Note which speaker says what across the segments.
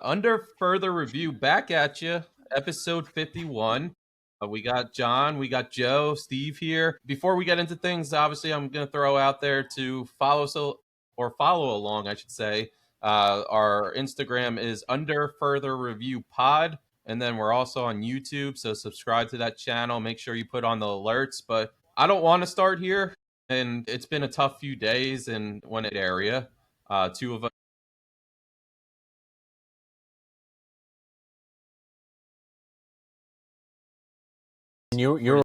Speaker 1: Under further review, back at you, episode 51. We got John, we got Joe, Steve here. Before we get into things, obviously, I'm going to throw out there to follow along, I should say. Our Instagram is under further review pod, and then we're also on YouTube. So subscribe to that channel. Make sure you put on the alerts. But I don't want to start here, and it's been a tough few days in one area. Two of us.
Speaker 2: You're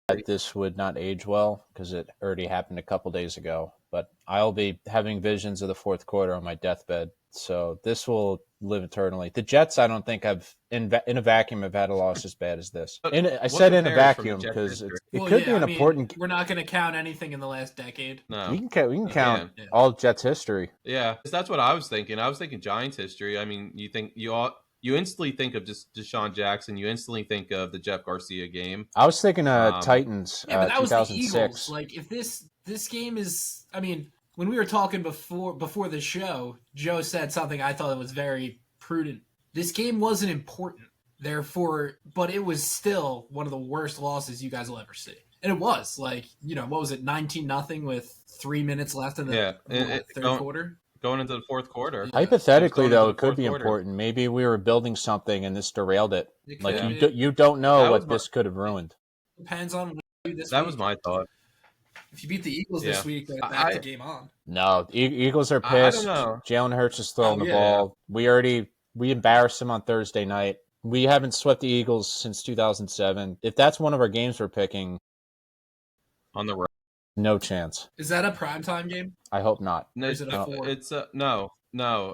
Speaker 2: that this would not age well because it already happened a couple days ago. But I'll be having visions of the fourth quarter on my deathbed, so this will live eternally. The Jets, I don't think I've in a vacuum have had a loss as bad as this. I said in a vacuum because it could be an important.
Speaker 3: We're not going to count anything in the last decade.
Speaker 1: No,
Speaker 2: we can count all Jets history.
Speaker 1: Yeah, that's what I was thinking. I was thinking Giants history. I mean, you instantly think of just Deshaun Jackson. You instantly think of the Jeff Garcia game.
Speaker 2: I was thinking Titans.
Speaker 3: Yeah, but that
Speaker 2: 2006.
Speaker 3: was the Eagles. Like, if this game is, I mean, when we were talking before the show, Joe said something I thought was very prudent. This game wasn't important, therefore, but it was still one of the worst losses you guys will ever see. And it was like, what was it, 19-0 with 3 minutes left in the third quarter.
Speaker 1: Going into the fourth quarter.
Speaker 2: Hypothetically, though, it could be important. Maybe we were building something and this derailed it. You don't know what this could have ruined.
Speaker 3: Depends on this week.
Speaker 1: That was my thought.
Speaker 3: If you beat the Eagles this week, back the game on.
Speaker 2: No, Eagles are pissed. Jalen Hurts is throwing the ball. We embarrassed him on Thursday night. We haven't swept the Eagles since 2007. If that's one of our games we're picking,
Speaker 1: on the road.
Speaker 2: No chance.
Speaker 3: Is that a primetime game?
Speaker 2: I hope not.
Speaker 1: No,
Speaker 3: is it a 4?
Speaker 1: It's no.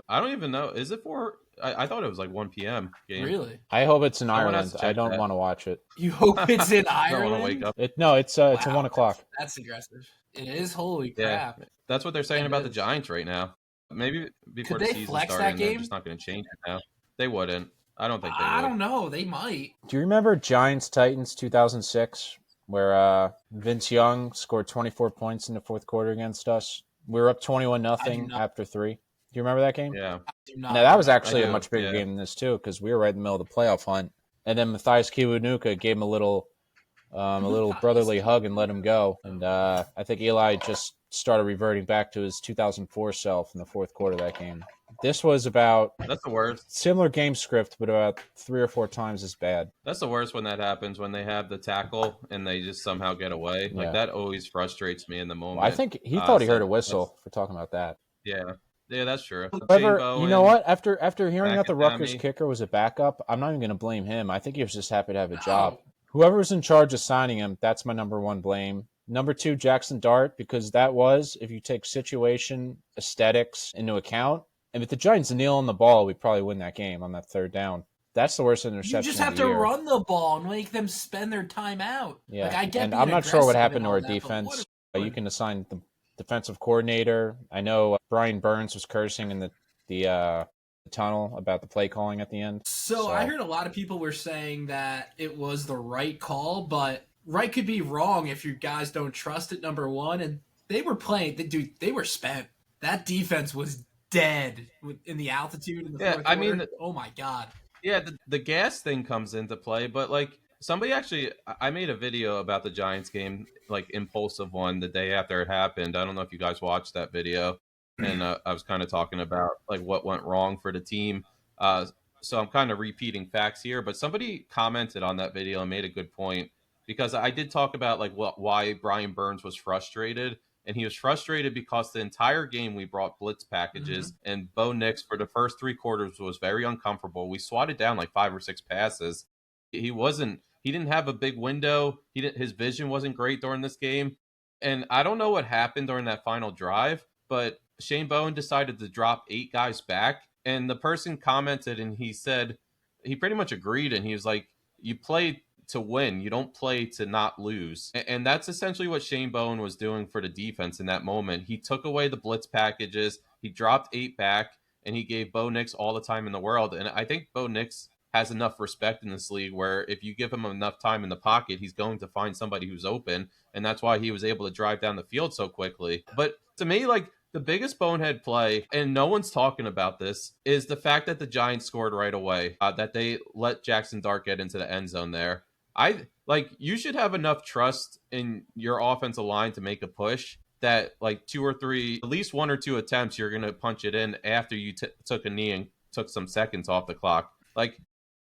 Speaker 1: I don't even know. Is it 4? I thought it was like 1 p.m. game.
Speaker 3: Really?
Speaker 2: I hope it's in Ireland. I don't want to watch it.
Speaker 3: You hope it's in Ireland?
Speaker 1: I don't want to wake up.
Speaker 2: It's at 1 o'clock.
Speaker 3: That's aggressive. It is. Holy crap!
Speaker 1: That's what they're saying about the Giants right now. Maybe before the season started, they're just not going to change it now. They wouldn't. I don't think they would.
Speaker 3: I don't know. They might.
Speaker 2: Do you remember Giants Titans 2006? Where Vince Young scored 24 points in the fourth quarter against us. We were up 21-0 after 3. Do you remember that game?
Speaker 1: Yeah.
Speaker 2: No, that was actually a much bigger game than this, too, because we were right in the middle of the playoff hunt. And then Matthias Kiwanuka gave him a little brotherly hug and let him go. And I think Eli just started reverting back to his 2004 self in the fourth quarter of that game. This was about
Speaker 1: that's the worst.
Speaker 2: Similar game script, but about 3 or 4 times as bad.
Speaker 1: That's the worst when that happens, when they have the tackle and they just somehow get away. Like that always frustrates me in the moment.
Speaker 2: Well, I think he thought he heard a whistle for talking about that.
Speaker 1: Yeah, that's true.
Speaker 2: However, you know what? After hearing that the Rutgers kicker was a backup, I'm not even going to blame him. I think he was just happy to have a job. Whoever was in charge of signing him, that's my number one blame. Number 2, Jackson Dart, because that was, if you take situation, aesthetics into account, and if the Giants kneel on the ball, we probably win that game on that third down. That's the worst interception.
Speaker 3: You just have to run the ball and make them spend their time out.
Speaker 2: Yeah,
Speaker 3: I get
Speaker 2: and I'm not sure what happened to our defense. You can assign the defensive coordinator. I know Brian Burns was cursing in the tunnel about the play calling at the end.
Speaker 3: So I heard a lot of people were saying that it was the right call, but right could be wrong if you guys don't trust it, number one. And they were playing, they were spent. That defense was dead in the altitude in the fourth quarter. I mean, oh my God.
Speaker 1: Yeah, the gas thing comes into play, but like somebody actually, I made a video about the Giants game, like impulsive one the day after it happened. I don't know if you guys watched that video, and I was kind of talking about like what went wrong for the team. So I'm kind of repeating facts here, but somebody commented on that video and made a good point, because I did talk about like why Brian Burns was frustrated. And he was frustrated because the entire game we brought blitz packages, and Bo Nix for the first 3 quarters was very uncomfortable. We swatted down like 5 or 6 passes. He didn't have a big window. His vision wasn't great during this game. And I don't know what happened during that final drive, but Shane Bowen decided to drop 8 guys back. And the person commented and he said, he pretty much agreed. And he was like, you play to win. You don't play to not lose. And that's essentially what Shane Bowen was doing for the defense in that moment. He took away the blitz packages. He dropped 8 back, and he gave Bo Nix all the time in the world. And I think Bo Nix has enough respect in this league where if you give him enough time in the pocket, he's going to find somebody who's open. And that's why he was able to drive down the field so quickly. But to me, like, the biggest bonehead play, and no one's talking about this, is the fact that the Giants scored right away, that they let Jackson Dart get into the end zone there. You should have enough trust in your offensive line to make a push that like 2 or 3, at least 1 or 2 attempts, you're going to punch it in after you took a knee and took some seconds off the clock. Like,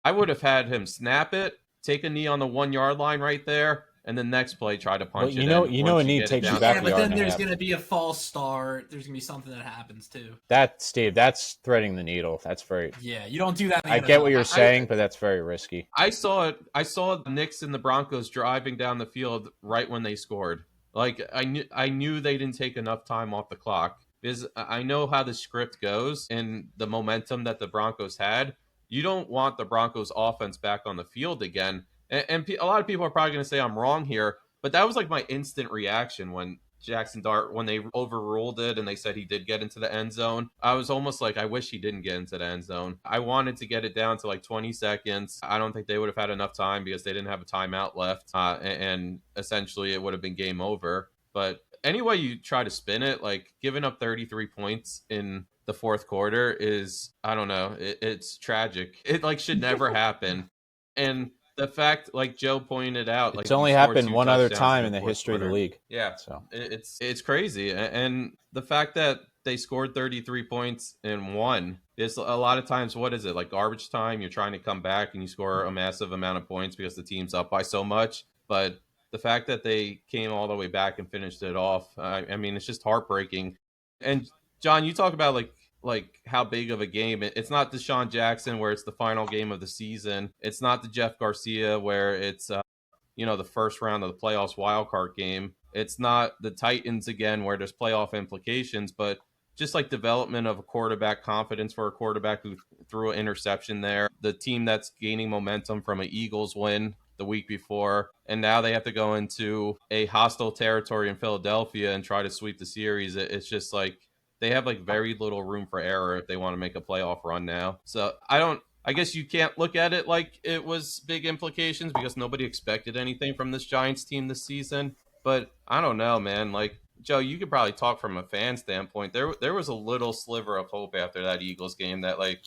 Speaker 1: I would have had him snap it, take a knee on the 1 yard line right there, and the next play try to punch it in.
Speaker 2: You know a knee takes you back.
Speaker 3: Yeah, but then there's going to be a false start. There's going to be something that happens too.
Speaker 2: Steve, that's threading the needle. That's very.
Speaker 3: Yeah, you don't do that.
Speaker 2: I get what you're saying, but that's very risky.
Speaker 1: I saw it. I saw the Knicks and the Broncos driving down the field right when they scored. Like, I knew they didn't take enough time off the clock, because I know how the script goes and the momentum that the Broncos had. You don't want the Broncos offense back on the field again. And a lot of people are probably going to say I'm wrong here, but that was like my instant reaction when Jackson Dart, when they overruled it and they said he did get into the end zone. I was almost like, I wish he didn't get into the end zone. I wanted to get it down to like 20 seconds. I don't think they would have had enough time because they didn't have a timeout left. And essentially it would have been game over. But anyway, you try to spin it, like giving up 33 points in the fourth quarter is, I don't know, it's tragic. It like should never happen. And the fact, like Joe pointed out,
Speaker 2: it's only happened one other time in the history of the league.
Speaker 1: Yeah, so it's crazy, and the fact that they scored 33 points and won is a lot of times, what is it, like garbage time? You're trying to come back and you score a massive amount of points because the team's up by so much. But the fact that they came all the way back and finished it off, I mean, it's just heartbreaking. And John, you talk about like how big of a game. It's not Deshaun Jackson where it's the final game of the season. It's not the Jeff Garcia where it's the first round of the playoffs wildcard game. It's not the Titans again where there's playoff implications, but just like development of a quarterback, confidence for a quarterback who threw an interception there. The team that's gaining momentum from an Eagles win the week before, and now they have to go into a hostile territory in Philadelphia and try to sweep the series. It's just like, they have like very little room for error if they want to make a playoff run now. So I guess you can't look at it like it was big implications because nobody expected anything from this Giants team this season. But I don't know, man. Like, Joe, you could probably talk from a fan standpoint. There was a little sliver of hope after that Eagles game that, like,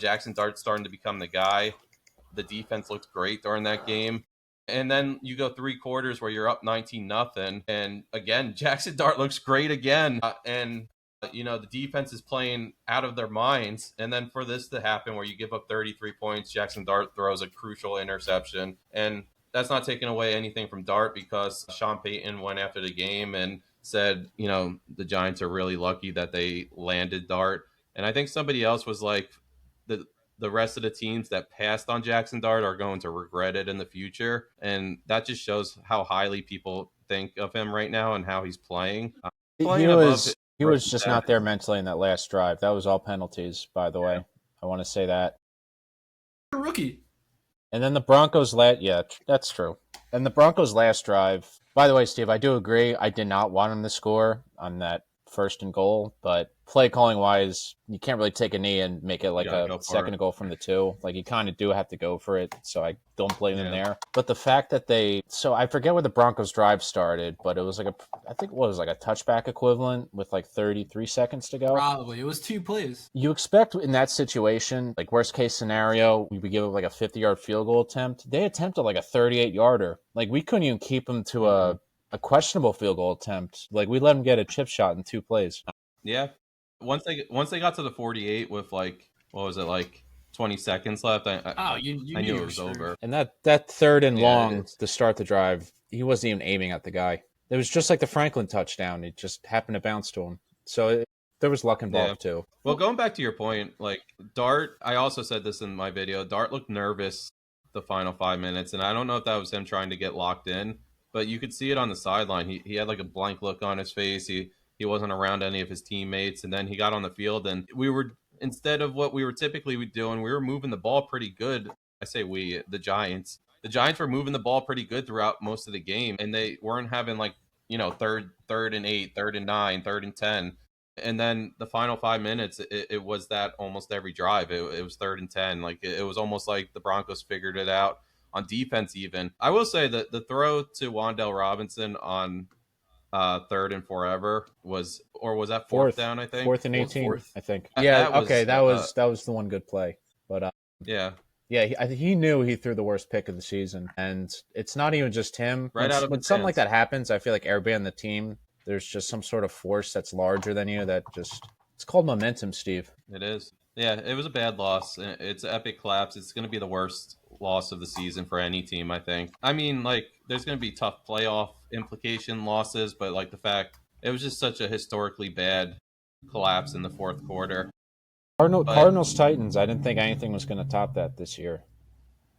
Speaker 1: Jackson Dart's starting to become the guy. The defense looked great during that game. And then you go 3 quarters where you're up 19-0. And again, Jackson Dart looks great again. The defense is playing out of their minds. And then for this to happen where you give up 33 points, Jackson Dart throws a crucial interception. And that's not taking away anything from Dart because Sean Payton went after the game and said, the Giants are really lucky that they landed Dart. And I think somebody else was like, the rest of the teams that passed on Jackson Dart are going to regret it in the future. And that just shows how highly people think of him right now and how he's playing.
Speaker 2: He was just not there mentally in that last drive. That was all penalties, by the way. I want to say that.
Speaker 3: A rookie.
Speaker 2: And then the Broncos that's true. And the Broncos last drive, by the way, Steve, I do agree. I did not want him to score on that 1st and goal, but play calling wise, you can't really take a knee and make it like a second goal from the 2. Like, you kind of do have to go for it, so I don't blame them there. But the fact that I forget where the Broncos drive started, but it was like I think it was like a touchback equivalent with like 33 seconds to go.
Speaker 3: Probably. It was 2 plays.
Speaker 2: You expect in that situation, like worst case scenario, we would give up like a 50-yard field goal attempt. They attempted like a 38-yarder. Like, we couldn't even keep them to a questionable field goal attempt. Like, we let them get a chip shot in 2 plays.
Speaker 1: Yeah. Once they got to the 48 with like, what was it, like 20 seconds left, I knew it was over.
Speaker 2: And that 3rd and long to start the drive, he wasn't even aiming at the guy. It was just like the Franklin touchdown. It just happened to bounce to him. So there was luck involved too.
Speaker 1: Well, going back to your point, like Dart, I also said this in my video, Dart looked nervous the final 5 minutes. And I don't know if that was him trying to get locked in, but you could see it on the sideline. He had like a blank look on his face. He wasn't around any of his teammates. And then he got on the field and instead of what we were typically doing, we were moving the ball pretty good. I say the Giants. The Giants were moving the ball pretty good throughout most of the game. And they weren't having like, third and 8, 3rd and 9, 3rd and 10. And then the final 5 minutes, it was that almost every drive. It was 3rd and 10. Like, it was almost like the Broncos figured it out on defense even. I will say that the throw to Wan'Dale Robinson on third and forever was that fourth down? I think
Speaker 2: 4th and 18.
Speaker 3: Fourth.
Speaker 2: I think.
Speaker 1: That
Speaker 2: was the one good play. But
Speaker 1: yeah.
Speaker 2: He knew he threw the worst pick of the season, and it's not even just him.
Speaker 1: Right out of
Speaker 2: when something like that happens, I feel like everybody on the team, there's just some sort of force that's larger than you that just it's called momentum, Steve.
Speaker 1: It is. Yeah, it was a bad loss. It's an epic collapse. It's going to be the worst loss of the season for any team, I think. I mean, like, there's going to be tough playoff implication losses, but like the fact it was just such a historically bad collapse in the fourth quarter.
Speaker 2: Cardinals Titans. I didn't think anything was going to top that this year,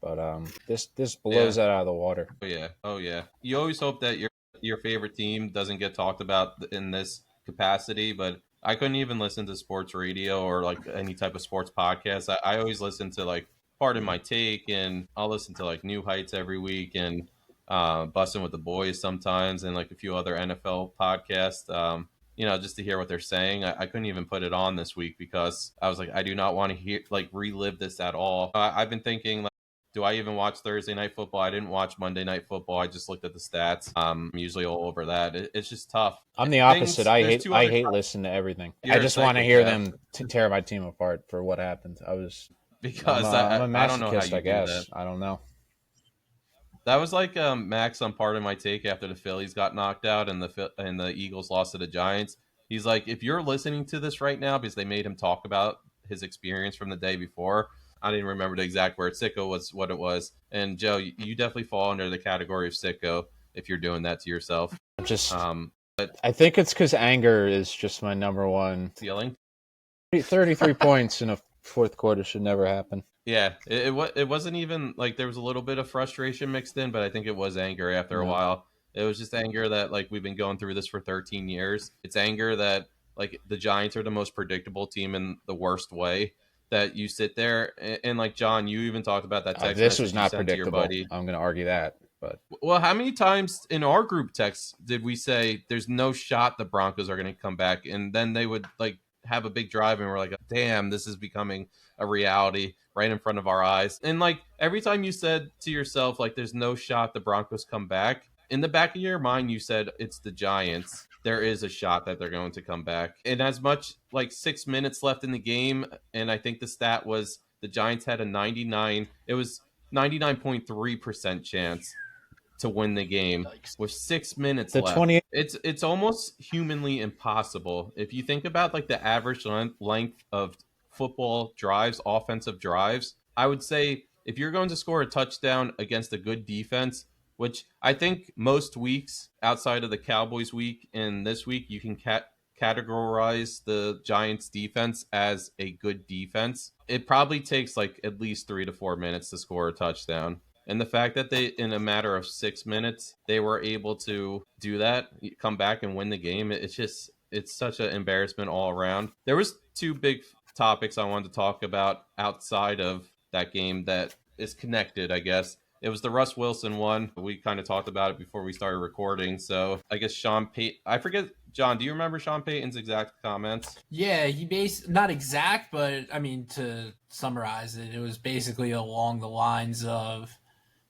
Speaker 2: but this blows that out of the water.
Speaker 1: Oh yeah. You always hope that your favorite team doesn't get talked about in this capacity, but I couldn't even listen to sports radio or like any type of sports podcast. I always listen to like Pardon My Take, and I'll listen to like New Heights every week and Bussin' with the Boys sometimes, and like a few other NFL podcasts. Just to hear what they're saying. I couldn't even put it on this week because I was like, I do not want to relive this at all. I've been thinking, like, do I even watch Thursday Night Football? I didn't watch Monday Night Football. I just looked at the stats. I'm usually all over that. It's just tough.
Speaker 2: I'm the opposite. I hate listening to everything. I just want to hear them tear my team apart for what happened. I'm a masochist,
Speaker 1: I don't know how you
Speaker 2: I guess.
Speaker 1: Do that.
Speaker 2: I don't know.
Speaker 1: That was like Max on Pardon My Take after the Phillies got knocked out and the Eagles lost to the Giants. He's like, if you're listening to this right now, because they made him talk about his experience from the day before. I didn't remember the exact word. Sicko was what it was. And Joe, you definitely fall under the category of sicko if you're doing that to yourself.
Speaker 2: I think it's because anger is just my number one
Speaker 1: feeling.
Speaker 2: 33 points in a fourth quarter should never happen.
Speaker 1: Yeah, it wasn't even like there was a little bit of frustration mixed in, but I think it was anger after a while. It was just anger that like we've been going through this for 13 years. It's anger that like the Giants are the most predictable team in the worst way. That you sit there and like John, you even talked about that text.
Speaker 2: This was not predictable. I'm going to argue that. But
Speaker 1: well, how many times in our group text did we say there's no shot the Broncos are going to come back, and then they would like have a big drive, and we're like, damn, this is becoming a reality right in front of our eyes. And like every time you said to yourself, like, there's no shot the Broncos come back, in the back of your mind, you said it's the Giants. There is a shot that they're going to come back. And as much like 6 minutes left in the game, and I think the stat was the Giants had a 99.3% chance to win the game with 6 minutes left. It's almost humanly impossible. If you think about like the average length of football drives, offensive drives, I would say if you're going to score a touchdown against a good defense, which I think most weeks outside of the Cowboys week and this week, you can categorize the Giants defense as a good defense. It probably takes like at least 3 to 4 minutes to score a touchdown. And the fact that they, in a matter of 6 minutes, they were able to do that, come back and win the game. It's such an embarrassment all around. There was 2 big topics I wanted to talk about outside of that game that is connected, I guess. It was the Russ Wilson one. We kind of talked about it before we started recording. So I guess Sean Payton, I forget, John, do you remember Sean Payton's exact comments?
Speaker 3: Yeah, not exact, but I mean, to summarize it, it was basically along the lines of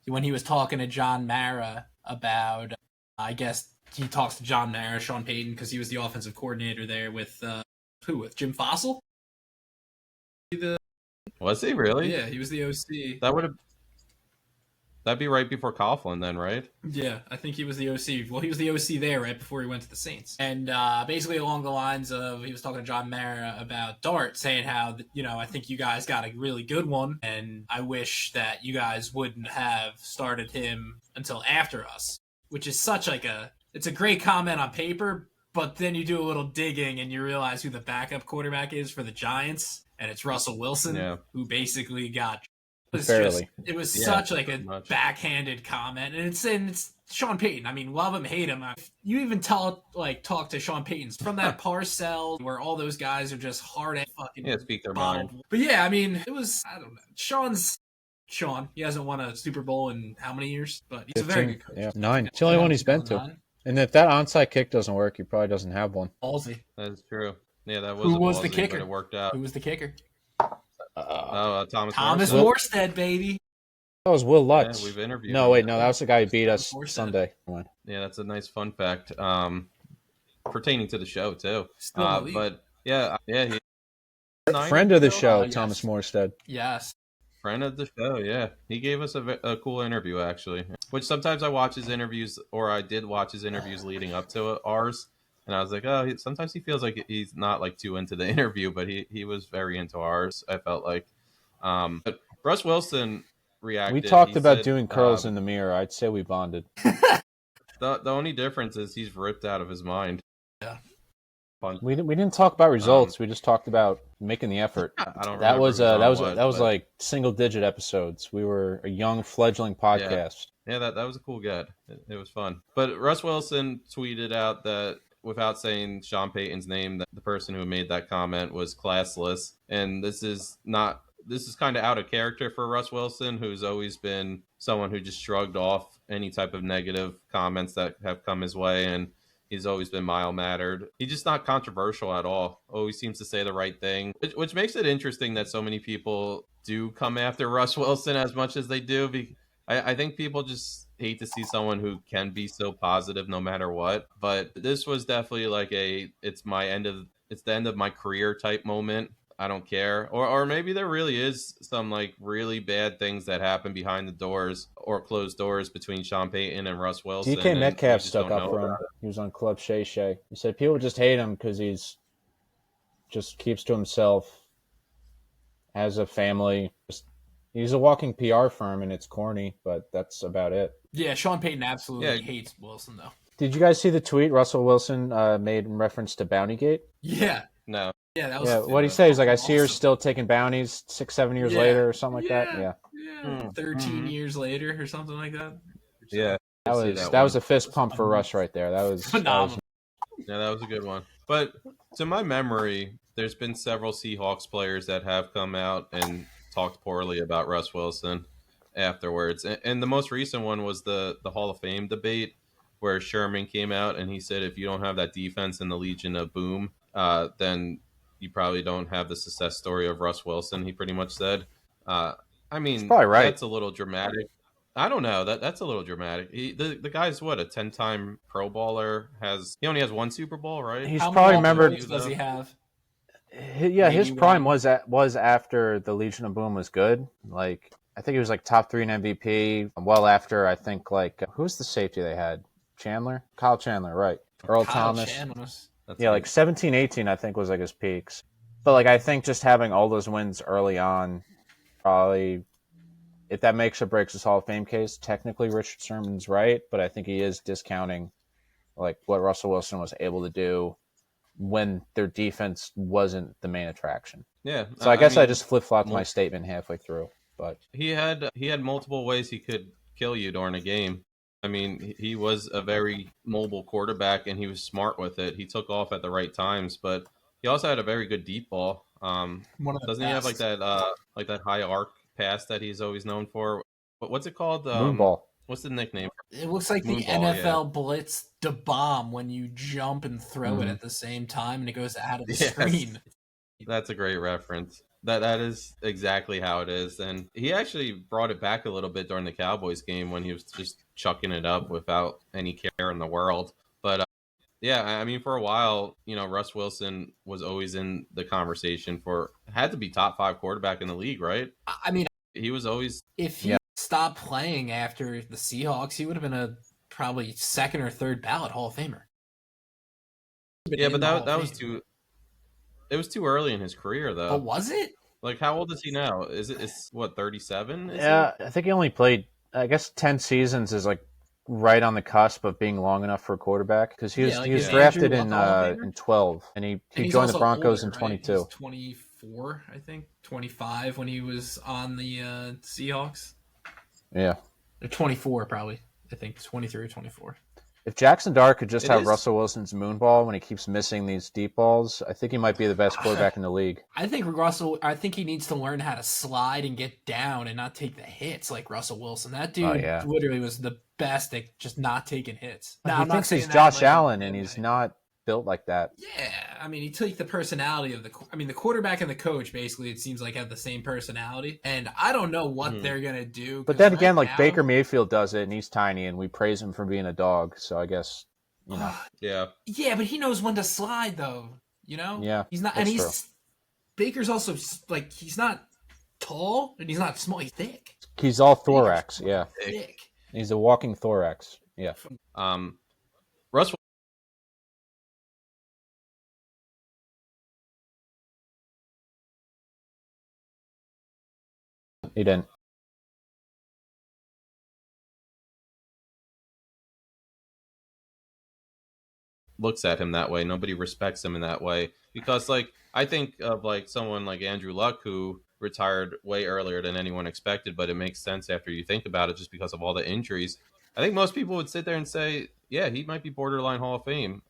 Speaker 3: when he was talking to John Mara about, I guess he talks to John Mara, Sean Payton, because he was the offensive coordinator there with with Jim Fossil?
Speaker 1: Was he really?
Speaker 3: Yeah, he was the OC.
Speaker 1: That'd be right before Coughlin then, right?
Speaker 3: Yeah, I think he was the OC. Well, he was the OC there right before he went to the Saints. And basically along the lines of, he was talking to John Mara about Dart, saying how, I think you guys got a really good one, and I wish that you guys wouldn't have started him until after us, which is such like it's a great comment on paper, but then you do a little digging and you realize who the backup quarterback is for the Giants, and it's Russell Wilson, who basically got... It was such like a backhanded comment, and it's Sean Payton. I mean, love him, hate him. You even talk to Sean Payton from that Parcells, where all those guys are just hard at fucking
Speaker 1: speak their mind.
Speaker 3: But yeah, I mean, it was, I don't know. Sean. He hasn't won a Super Bowl in how many years? But he's 15, a very good coach.
Speaker 2: Yeah, 9. It's the only one he's been to. And if that onside kick doesn't work, he probably doesn't have one.
Speaker 3: Ballsy.
Speaker 1: That's true. Yeah, that was.
Speaker 3: Who was the kicker?
Speaker 1: It worked out.
Speaker 3: Who was the kicker?
Speaker 1: Thomas
Speaker 3: Morstead, baby.
Speaker 2: That was Will Lutz.
Speaker 1: Yeah, we've interviewed
Speaker 2: No,
Speaker 1: him.
Speaker 2: wait, no, that was the guy who beat us Sunday.
Speaker 1: Yeah, that's a nice fun fact pertaining to the show, too.
Speaker 3: Still
Speaker 1: but, yeah, he
Speaker 2: friend of the show, Thomas Morstead.
Speaker 3: Yes.
Speaker 1: Friend of the show, yeah. He gave us a cool interview, actually. Which sometimes I watch his interviews, or I did watch his interviews leading up to ours. And I was like, sometimes he feels like he's not like too into the interview, but he was very into ours, I felt like. But Russ Wilson reacted.
Speaker 2: We talked about doing curls in the mirror. I'd say we bonded.
Speaker 1: The only difference is he's ripped out of his mind.
Speaker 3: Yeah.
Speaker 2: We didn't talk about results. We just talked about making the effort.
Speaker 1: I don't.
Speaker 2: That was like single digit episodes. We were a young fledgling podcast.
Speaker 1: Yeah, that was a cool get. It was fun. But Russ Wilson tweeted out that, without saying Sean Payton's name, that the person who made that comment was classless, and this is kind of out of character for Russ Wilson, who's always been someone who just shrugged off any type of negative comments that have come his way, and he's always been mild-mannered. He's just not controversial at all. Always seems to say the right thing, which makes it interesting that so many people do come after Russ Wilson as much as they do. I think people just hate to see someone who can be so positive no matter what. But this was definitely like it's the end of my career type moment. I don't care. Or maybe there really is some like really bad things that happen behind the doors or closed doors between Sean Payton and Russ Wilson.
Speaker 2: DK Metcalf stuck up for him. He was on Club Shay Shay. He said people just hate him because he's just keeps to himself, has a family. He's a walking PR firm, and it's corny, but that's about it.
Speaker 3: Yeah, Sean Payton absolutely hates Wilson, though.
Speaker 2: Did you guys see the tweet Russell Wilson made in reference to Bountygate?
Speaker 3: Yeah.
Speaker 1: No.
Speaker 3: Yeah, that was.
Speaker 2: Yeah, what he said is like, I see her still taking bounties 6-7 years later or something like that. Yeah.
Speaker 3: 13 years later or something like that.
Speaker 1: Yeah.
Speaker 2: That was a fist pump for Russ right there. That was phenomenal.
Speaker 1: Yeah, that was a good one. But to my memory, there's been several Seahawks players that have come out and talked poorly about Russ Wilson afterwards. And the most recent one was the Hall of Fame debate, where Sherman came out and he said, if you don't have that defense in the Legion of Boom, then you probably don't have the success story of Russ Wilson, he pretty much said. I mean,
Speaker 2: he's probably right.
Speaker 1: That's a little dramatic. I don't know. That's a little dramatic. The guy's what, a 10-time Pro Bowler? He only has one Super Bowl, right?
Speaker 2: He's probably remembered.
Speaker 3: Does he have?
Speaker 2: Yeah, his prime was after the Legion of Boom was good. Like, I think he was like top 3 in MVP. Well after, I think, like, who's the safety they had? Kyle Chandler, right? Earl Thomas. Yeah, like 17, 18, I think was like his peaks. But like, I think just having all those wins early on, probably, if that makes or breaks his Hall of Fame case, technically Richard Sherman's right, but I think he is discounting like what Russell Wilson was able to do when their defense wasn't the main attraction.
Speaker 1: Yeah.
Speaker 2: So I guess I just flip-flopped my statement halfway through. But
Speaker 1: he had multiple ways he could kill you during a game. I mean, he was a very mobile quarterback, and he was smart with it. He took off at the right times, but he also had a very good deep ball. Doesn't he have like that high arc pass that he's always known for? What's it called?
Speaker 2: Moonball.
Speaker 1: What's the nickname?
Speaker 3: It looks like the NFL blitz the bomb when you jump and throw it at the same time, and it goes out of the screen.
Speaker 1: That's a great reference. That is exactly how it is. And he actually brought it back a little bit during the Cowboys game when he was just chucking it up without any care in the world. But yeah, I mean, for a while, Russ Wilson was always in the conversation had to be top 5 quarterback in the league, right?
Speaker 3: I mean,
Speaker 1: he was always.
Speaker 3: If he stopped playing after the Seahawks, he would have been a probably 2nd or 3rd ballot Hall of Famer.
Speaker 1: Yeah, but that was too. It was too early in his career, though.
Speaker 3: Oh, was it?
Speaker 1: Like, how old is he now? It's what, 37?
Speaker 2: Yeah, I think he only played, I guess 10 seasons is like right on the cusp of being long enough for a quarterback, because he was drafted in 12, and he joined the Broncos in 22.
Speaker 3: He's 24, I think, 25 when he was on the Seahawks.
Speaker 2: Yeah.
Speaker 3: Or 24, probably. I think 23 or 24.
Speaker 2: If Jackson Dart could just have Russell Wilson's moonball when he keeps missing these deep balls, I think he might be the best quarterback in the league.
Speaker 3: I think he needs to learn how to slide and get down and not take the hits like Russell Wilson. That dude literally was the best at just not taking hits.
Speaker 2: Now, he thinks he's Josh Allen, and he's not built like that.
Speaker 3: Yeah, I mean, he took the personality of the quarterback and the coach, basically, it seems like have the same personality. And I don't know what they're going to do.
Speaker 2: But then again, like Baker Mayfield does it, and he's tiny, and we praise him for being a dog. So I guess,
Speaker 1: Yeah.
Speaker 3: Yeah, but he knows when to slide, though.
Speaker 2: Yeah.
Speaker 3: He's not, and Baker's also, like, he's not tall, and he's not small. He's thick.
Speaker 2: He's all thorax, yeah.
Speaker 3: Thick.
Speaker 2: He's a walking thorax, yeah.
Speaker 1: Russ.
Speaker 2: He didn't.
Speaker 1: Looks at him that way. Nobody respects him in that way because, like, I think of like someone like Andrew Luck who retired way earlier than anyone expected, but it makes sense after you think about it, just because of all the injuries. I think most people would sit there and say, yeah, he might be borderline Hall of Fame.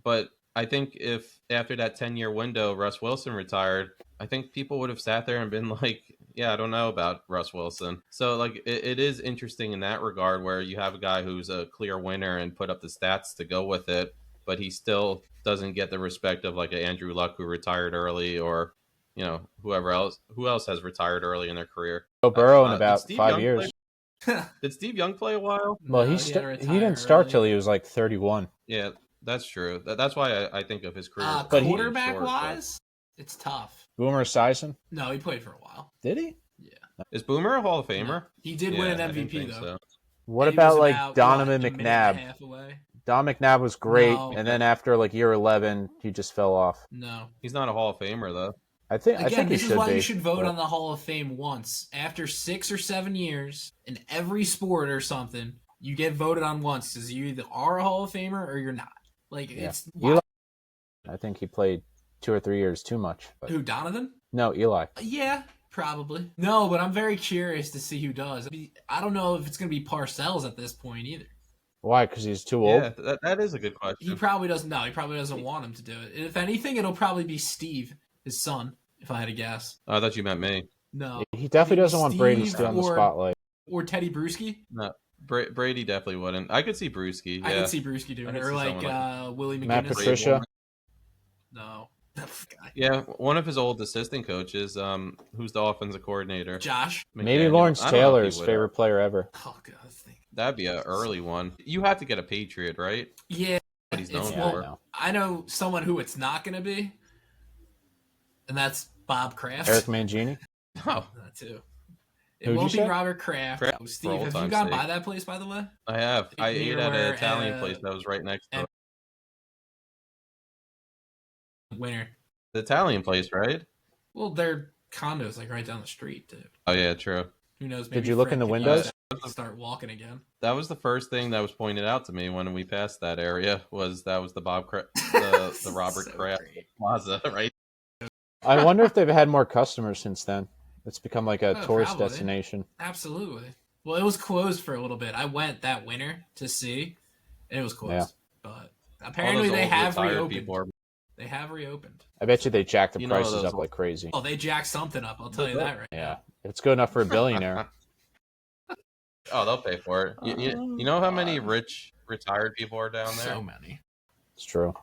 Speaker 1: But I think if after that 10-year window, Russ Wilson retired, I think people would have sat there and been like, yeah, I don't know about Russ Wilson. So, like, it is interesting in that regard where you have a guy who's a clear winner and put up the stats to go with it, but he still doesn't get the respect of like an Andrew Luck who retired early, or who else has retired early in their career.
Speaker 2: Joe Burrow in about 5 years.
Speaker 1: Did Steve Young play a while?
Speaker 2: Well, he didn't start till he was like 31.
Speaker 1: Yeah, that's true. That's why I think of his career.
Speaker 3: But quarterback wise, it's tough.
Speaker 2: Boomer Esiason?
Speaker 3: No, he played for a while.
Speaker 2: Did he?
Speaker 3: Yeah.
Speaker 1: Is Boomer a Hall of Famer?
Speaker 3: No. He did win an MVP though. So.
Speaker 2: What about like Donovan McNabb? Don McNabb was great, and then after like year 11, he just fell off.
Speaker 3: No,
Speaker 1: he's not a Hall of Famer though.
Speaker 2: I think
Speaker 3: this is why you should vote on the Hall of Fame once. After 6 or 7 years in every sport or something, you get voted on once because you either are a Hall of Famer or you're not. Like it's.
Speaker 2: Eli, I think he played 2 or 3 years too much. But...
Speaker 3: Who, Donovan?
Speaker 2: No, Eli.
Speaker 3: Yeah, probably. No, but I'm very curious to see who does. I don't know if it's going to be Parcells at this point either.
Speaker 2: Why? Because he's too old?
Speaker 1: Yeah, that is a good question.
Speaker 3: He probably doesn't. No, he probably doesn't want him to do it. If anything, it'll probably be Steve, his son, if I had to guess.
Speaker 1: Oh, I thought you meant me.
Speaker 3: No.
Speaker 2: He definitely doesn't want Brady stealing the spotlight.
Speaker 3: Or Teddy Bruschi?
Speaker 1: No. Brady definitely wouldn't. I could see Bruschi. Yeah.
Speaker 3: I could see Bruschi doing it. Or like Willie McGinnis.
Speaker 2: Matt Patricia?
Speaker 3: No.
Speaker 1: Yeah, one of his old assistant coaches, who's the offensive coordinator.
Speaker 3: Josh.
Speaker 1: McDaniel.
Speaker 2: Maybe Lawrence Taylor's favorite player ever.
Speaker 3: Oh, God.
Speaker 1: That'd be an early one. You have to get a Patriot, right?
Speaker 3: Yeah.
Speaker 1: What he's known for.
Speaker 3: I know someone who it's not going to be, and that's Bob Kraft.
Speaker 2: Eric Mangini?
Speaker 1: Oh.
Speaker 3: That too. It won't be Robert Kraft. Steve, have you gone by that place, by the way?
Speaker 1: I have. I ate at an Italian place that was right next to it.
Speaker 3: Winner.
Speaker 1: The Italian place, right?
Speaker 3: Well, their condos like right down the street, too.
Speaker 1: Oh, yeah, true.
Speaker 3: Who knows?
Speaker 2: Did you look in the windows?
Speaker 3: Start walking again.
Speaker 1: That was the first thing that was pointed out to me when we passed that area. That was the the Robert Kraft Plaza, right?
Speaker 2: I wonder if they've had more customers since then. It's become like a tourist destination.
Speaker 3: Absolutely. Well, it was closed for a little bit. I went that winter to see, and it was closed. Yeah. But apparently they have reopened. They have reopened.
Speaker 2: I bet you they jacked the prices up like crazy.
Speaker 3: Oh, they jacked something up. I'll tell you that right now.
Speaker 2: It's good enough for a billionaire.
Speaker 1: Oh, they'll pay for it. You know how many rich retired people are down there?
Speaker 3: So many.
Speaker 2: It's true.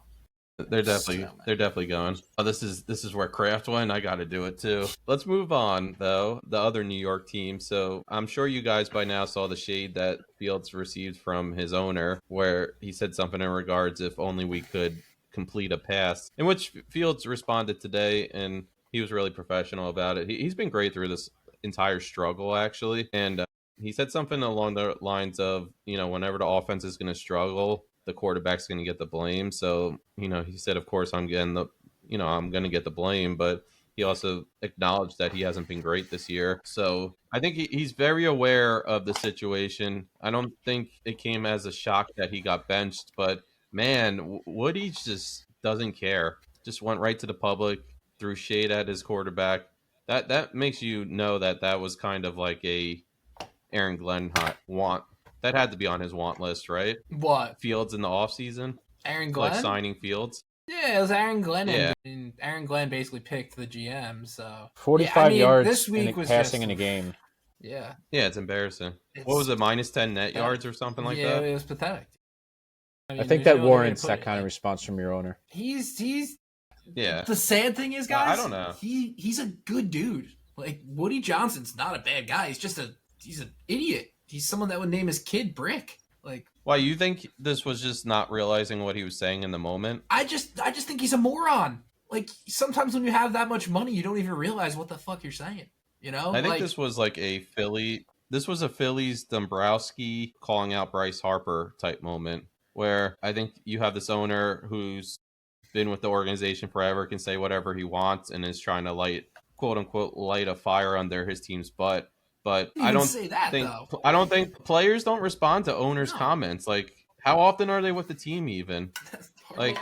Speaker 1: They're definitely going. Oh, this is where Kraft went. I got to do it too. Let's move on though. The other New York team. So I'm sure you guys by now saw the shade that Fields received from his owner, where he said something in regards, if only we could complete a pass, in which Fields responded today, and he was really professional about it. He's been great through this entire struggle, actually, and he said something along the lines of, whenever the offense is going to struggle, the quarterback's going to get the blame. So, he said, of course, I'm going to get the blame, but he also acknowledged that he hasn't been great this year. So I think he's very aware of the situation. I don't think it came as a shock that he got benched, but man, Woody just doesn't care. Just went right to the public, threw shade at his quarterback. That makes you know that was kind of like a Aaron Glenn want. That had to be on his want list, right?
Speaker 3: What?
Speaker 1: Fields in the offseason?
Speaker 3: Aaron Glenn?
Speaker 1: Like signing Fields?
Speaker 3: Yeah, it was Aaron Glenn.
Speaker 1: Yeah.
Speaker 3: And Aaron Glenn basically picked the GM, so...
Speaker 2: 45 yards this week was passing in a game.
Speaker 3: Yeah.
Speaker 1: Yeah, it's embarrassing. What was it, -10 net yards or something like that?
Speaker 3: Yeah, it was pathetic.
Speaker 2: I think that warrants that kind of response from your owner.
Speaker 3: He's
Speaker 1: Yeah.
Speaker 3: The sad thing is, guys,
Speaker 1: I don't know.
Speaker 3: He's a good dude. Like, Woody Johnson's not a bad guy. He's an idiot. He's someone that would name his kid Brick. Like,
Speaker 1: why, you think this was just not realizing what he was saying in the moment?
Speaker 3: I just think he's a moron. Like, sometimes when you have that much money, you don't even realize what the fuck you're saying. You know?
Speaker 1: I think this was like a Phillies Dombrowski calling out Bryce Harper type moment, where I think you have this owner who's been with the organization forever, can say whatever he wants, and is trying to quote unquote light a fire under his team's butt. But I don't think players don't respond to owners' comments. Like, how often are they with the team even? Like,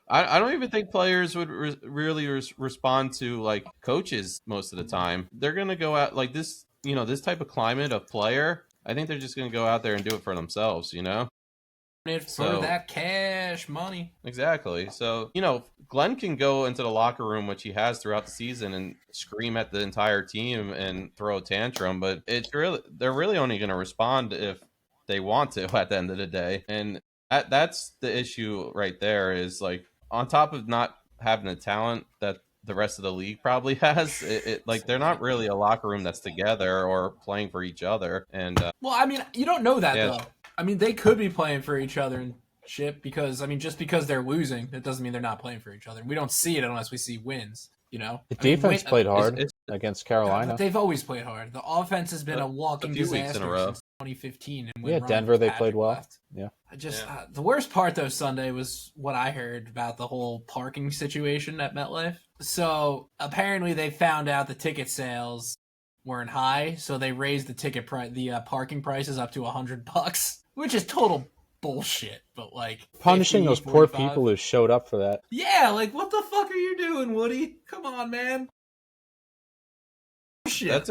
Speaker 1: I don't even think players would really respond to like coaches most of the time. They're gonna go out like this, this type of climate of player. I think they're just gonna go out there and do it for themselves,
Speaker 3: For that cash money.
Speaker 1: Exactly. So, Glenn can go into the locker room, which he has throughout the season, and scream at the entire team and throw a tantrum, but they're really only going to respond if they want to at the end of the day. And that's the issue right there, is like, on top of not having the talent that the rest of the league probably has, like, they're not really a locker room that's together or playing for each other. And
Speaker 3: well, I mean, you don't know that though. I mean, they could be playing for each other and shit because, I mean, just because they're losing, it doesn't mean they're not playing for each other. We don't see it unless we see wins, The
Speaker 2: defense played hard against Carolina.
Speaker 3: They've always played hard. The offense has been a walking disaster since 2015. And
Speaker 2: Denver, they played well.
Speaker 3: Left.
Speaker 2: Yeah.
Speaker 3: The worst part, though, Sunday was what I heard about the whole parking situation at MetLife. So apparently they found out the ticket sales weren't high, so they raised the parking prices up to $100, which is total bullshit. But like,
Speaker 2: punishing those poor people who showed up for that.
Speaker 3: Yeah, like, what the fuck are you doing, Woody? Come on, man. Shit.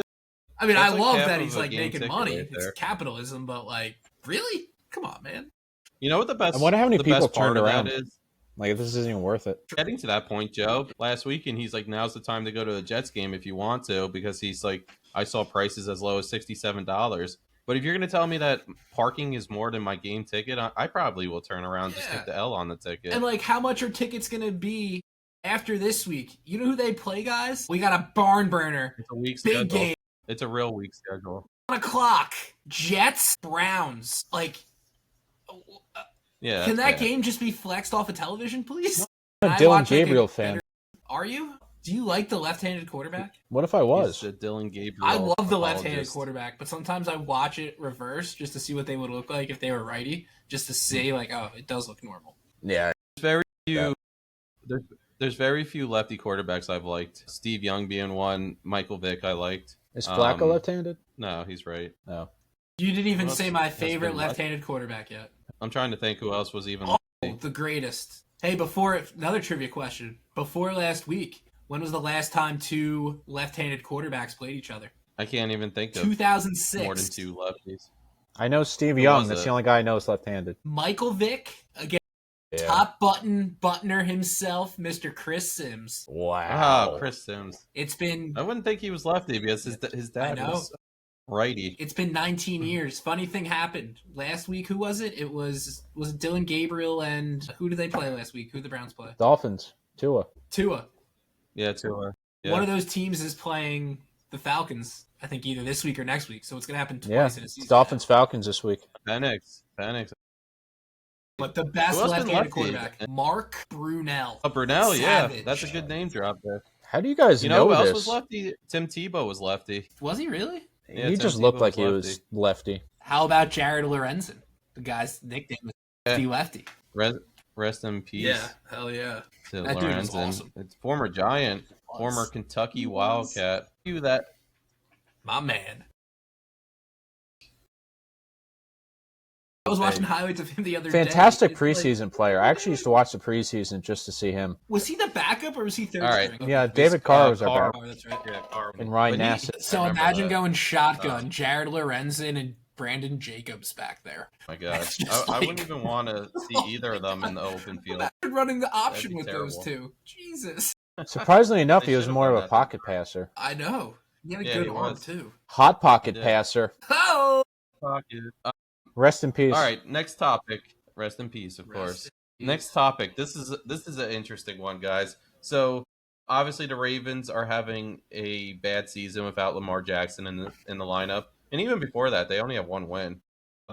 Speaker 3: I love that he's like making money. It's capitalism, but like, really? Come on, man.
Speaker 1: You know what the best?
Speaker 2: I wonder how many people
Speaker 1: turned
Speaker 2: around.
Speaker 1: Is?
Speaker 2: Like, this isn't even worth it.
Speaker 1: Getting to that point, Joe, last week, and he's like, now's the time to go to a Jets game if you want to, because he's like, I saw prices as low as $67. But if you're going to tell me that parking is more than my game ticket, I probably will turn around and just take the L on the ticket.
Speaker 3: And like, how much are tickets going to be after this week? You know who they play, guys? We got a barn burner.
Speaker 1: It's a week
Speaker 3: big
Speaker 1: schedule.
Speaker 3: Game.
Speaker 1: It's a real week schedule.
Speaker 3: 1 o'clock. Jets, Browns. Like,
Speaker 1: yeah.
Speaker 3: Can that game just be flexed off of television, please?
Speaker 2: I'm a Dylan Gabriel fan.
Speaker 3: Are you? Do you like the left-handed quarterback?
Speaker 2: What if I was?
Speaker 1: He's a Dylan Gabriel.
Speaker 3: I love the left-handed quarterback, but sometimes I watch it reverse just to see what they would look like if they were righty, just to see, like, oh, it does look normal.
Speaker 2: Yeah.
Speaker 1: There's very few lefty quarterbacks I've liked. Steve Young being one. Michael Vick I liked.
Speaker 2: Is Flacco left-handed?
Speaker 1: No, he's right.
Speaker 2: No.
Speaker 3: You didn't even say my favorite left-handed quarterback yet.
Speaker 1: I'm trying to think who else was even
Speaker 3: the greatest. Hey, another trivia question. Before last week, when was the last time 2 left-handed quarterbacks played each other?
Speaker 1: I can't even think of
Speaker 3: 2006.
Speaker 1: More than 2 lefties.
Speaker 2: I know Steve Young. That's the only guy I know is left-handed.
Speaker 3: Michael Vick against top buttoner himself, Mr. Chris Sims.
Speaker 2: Wow.
Speaker 1: Oh, Chris Sims.
Speaker 3: It's been...
Speaker 1: I wouldn't think he was lefty because his dad was righty.
Speaker 3: It's been 19 years. Funny thing happened. Last week, who was it? It was it Dylan Gabriel and... Who did they play last week? Who did the Browns play?
Speaker 2: Dolphins. Tua.
Speaker 1: Yeah, Tua. Yeah.
Speaker 3: One of those teams is playing the Falcons, I think, either this week or next week. So it's going to happen twice in a season.
Speaker 2: Dolphins, Falcons this week.
Speaker 1: Penix.
Speaker 3: But the best left-handed quarterback, Mark Brunell.
Speaker 1: Oh, Brunell, yeah. That's a good name drop there.
Speaker 2: How do you guys know
Speaker 1: who
Speaker 2: this?
Speaker 1: else was lefty? Tim Tebow was lefty.
Speaker 3: Was he really?
Speaker 2: Yeah, he just looked like he was lefty.
Speaker 3: How about Jared Lorenzen? The guy's nickname was Lefty.
Speaker 1: Rest in peace.
Speaker 3: Yeah, hell yeah.
Speaker 1: To
Speaker 3: that
Speaker 1: Lorenzen.
Speaker 3: dude was awesome.
Speaker 1: It's former Giant, former Kentucky Wildcat.
Speaker 3: My man. I was watching highlights of him the other day.
Speaker 2: Fantastic preseason player. I actually used to watch the preseason just to see him.
Speaker 3: Was he the backup or was he third string?
Speaker 2: Yeah, David Carr was our backup.
Speaker 3: Oh, that's right.
Speaker 1: Yeah, Carr.
Speaker 2: And Ryan Nassib.
Speaker 3: So imagine going shotgun, Jared Lorenzen and Brandon Jacobs back there.
Speaker 1: Oh my gosh. I wouldn't even want to see either of them in the open field.
Speaker 3: Running the option with those two. Jesus.
Speaker 2: Surprisingly enough, he was more of a pocket passer.
Speaker 3: I know. He had a good arm, too.
Speaker 2: Hot pocket passer.
Speaker 3: Oh!
Speaker 1: Pocket.
Speaker 2: Rest in peace.
Speaker 1: All right, next topic. Rest in peace, of
Speaker 3: Rest
Speaker 1: course.
Speaker 3: in peace.
Speaker 1: Next topic. This is an interesting one, guys. So obviously the Ravens are having a bad season without Lamar Jackson in the lineup, and even before that, they only have one win.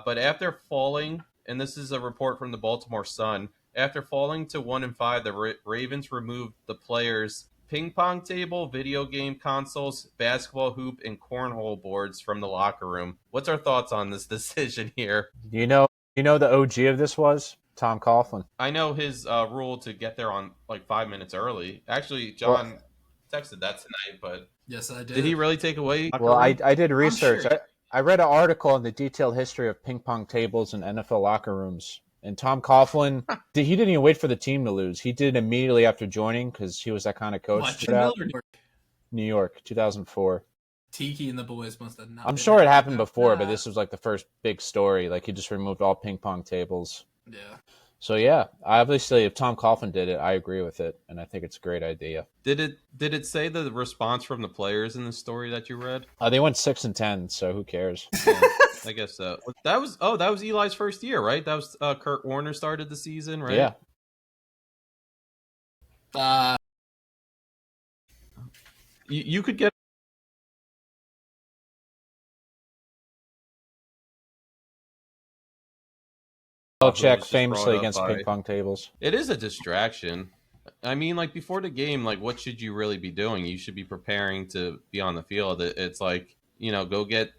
Speaker 1: But after falling, and this is a report from the Baltimore Sun, after falling to 1-5, the Ravens removed the players' ping pong table, video game consoles, basketball hoop, and cornhole boards from the locker room. What's our thoughts on this decision here?
Speaker 2: You know the OG of this was Tom Coughlin.
Speaker 1: I know his rule to get there on like 5 minutes early. Actually, John texted that tonight, but
Speaker 3: yes, I did.
Speaker 1: Did he really take away?
Speaker 2: Well, I did research.
Speaker 3: Sure.
Speaker 2: I read an article on the detailed history of ping pong tables in NFL locker rooms. And Tom Coughlin, he didn't even wait for the team to lose. He did immediately after joining because he was that kind of coach.
Speaker 3: What,
Speaker 2: New York, 2004.
Speaker 3: Tiki and the boys must have not.
Speaker 2: I'm sure it happened before, but this was like the first big story. Like he just removed all ping pong tables.
Speaker 3: Yeah.
Speaker 2: So yeah, obviously, if Tom Coughlin did it, I agree with it, and I think it's a great idea.
Speaker 1: Did it say the response from the players in the story that you read?
Speaker 2: They went 6-10, so who cares?
Speaker 1: Yeah, I guess so. That was Eli's first year, right? That was Kurt Warner started the season, right?
Speaker 2: Yeah.
Speaker 1: You could get.
Speaker 2: Belichick famously against ping pong tables.
Speaker 1: It is a distraction. I mean, like before the game, like what should you really be doing? You should be preparing to be on the field. It's like, go get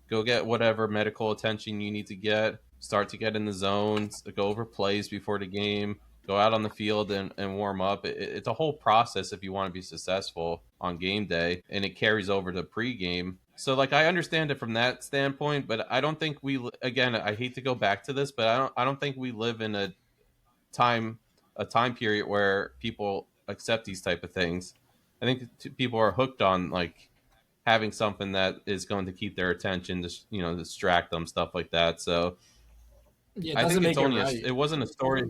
Speaker 1: go get whatever medical attention you need to get. Start to get in the zones. Go over plays before the game. Go out on the field and warm up. It's a whole process if you want to be successful on game day, and it carries over to pregame. So, like, I understand it from that standpoint, but I don't think again, I hate to go back to this, but I don't think we live in a time period where people accept these type of things. I think people are hooked on, like, having something that is going to keep their attention, distract them, stuff like that. So,
Speaker 3: yeah,
Speaker 1: I think it wasn't a story.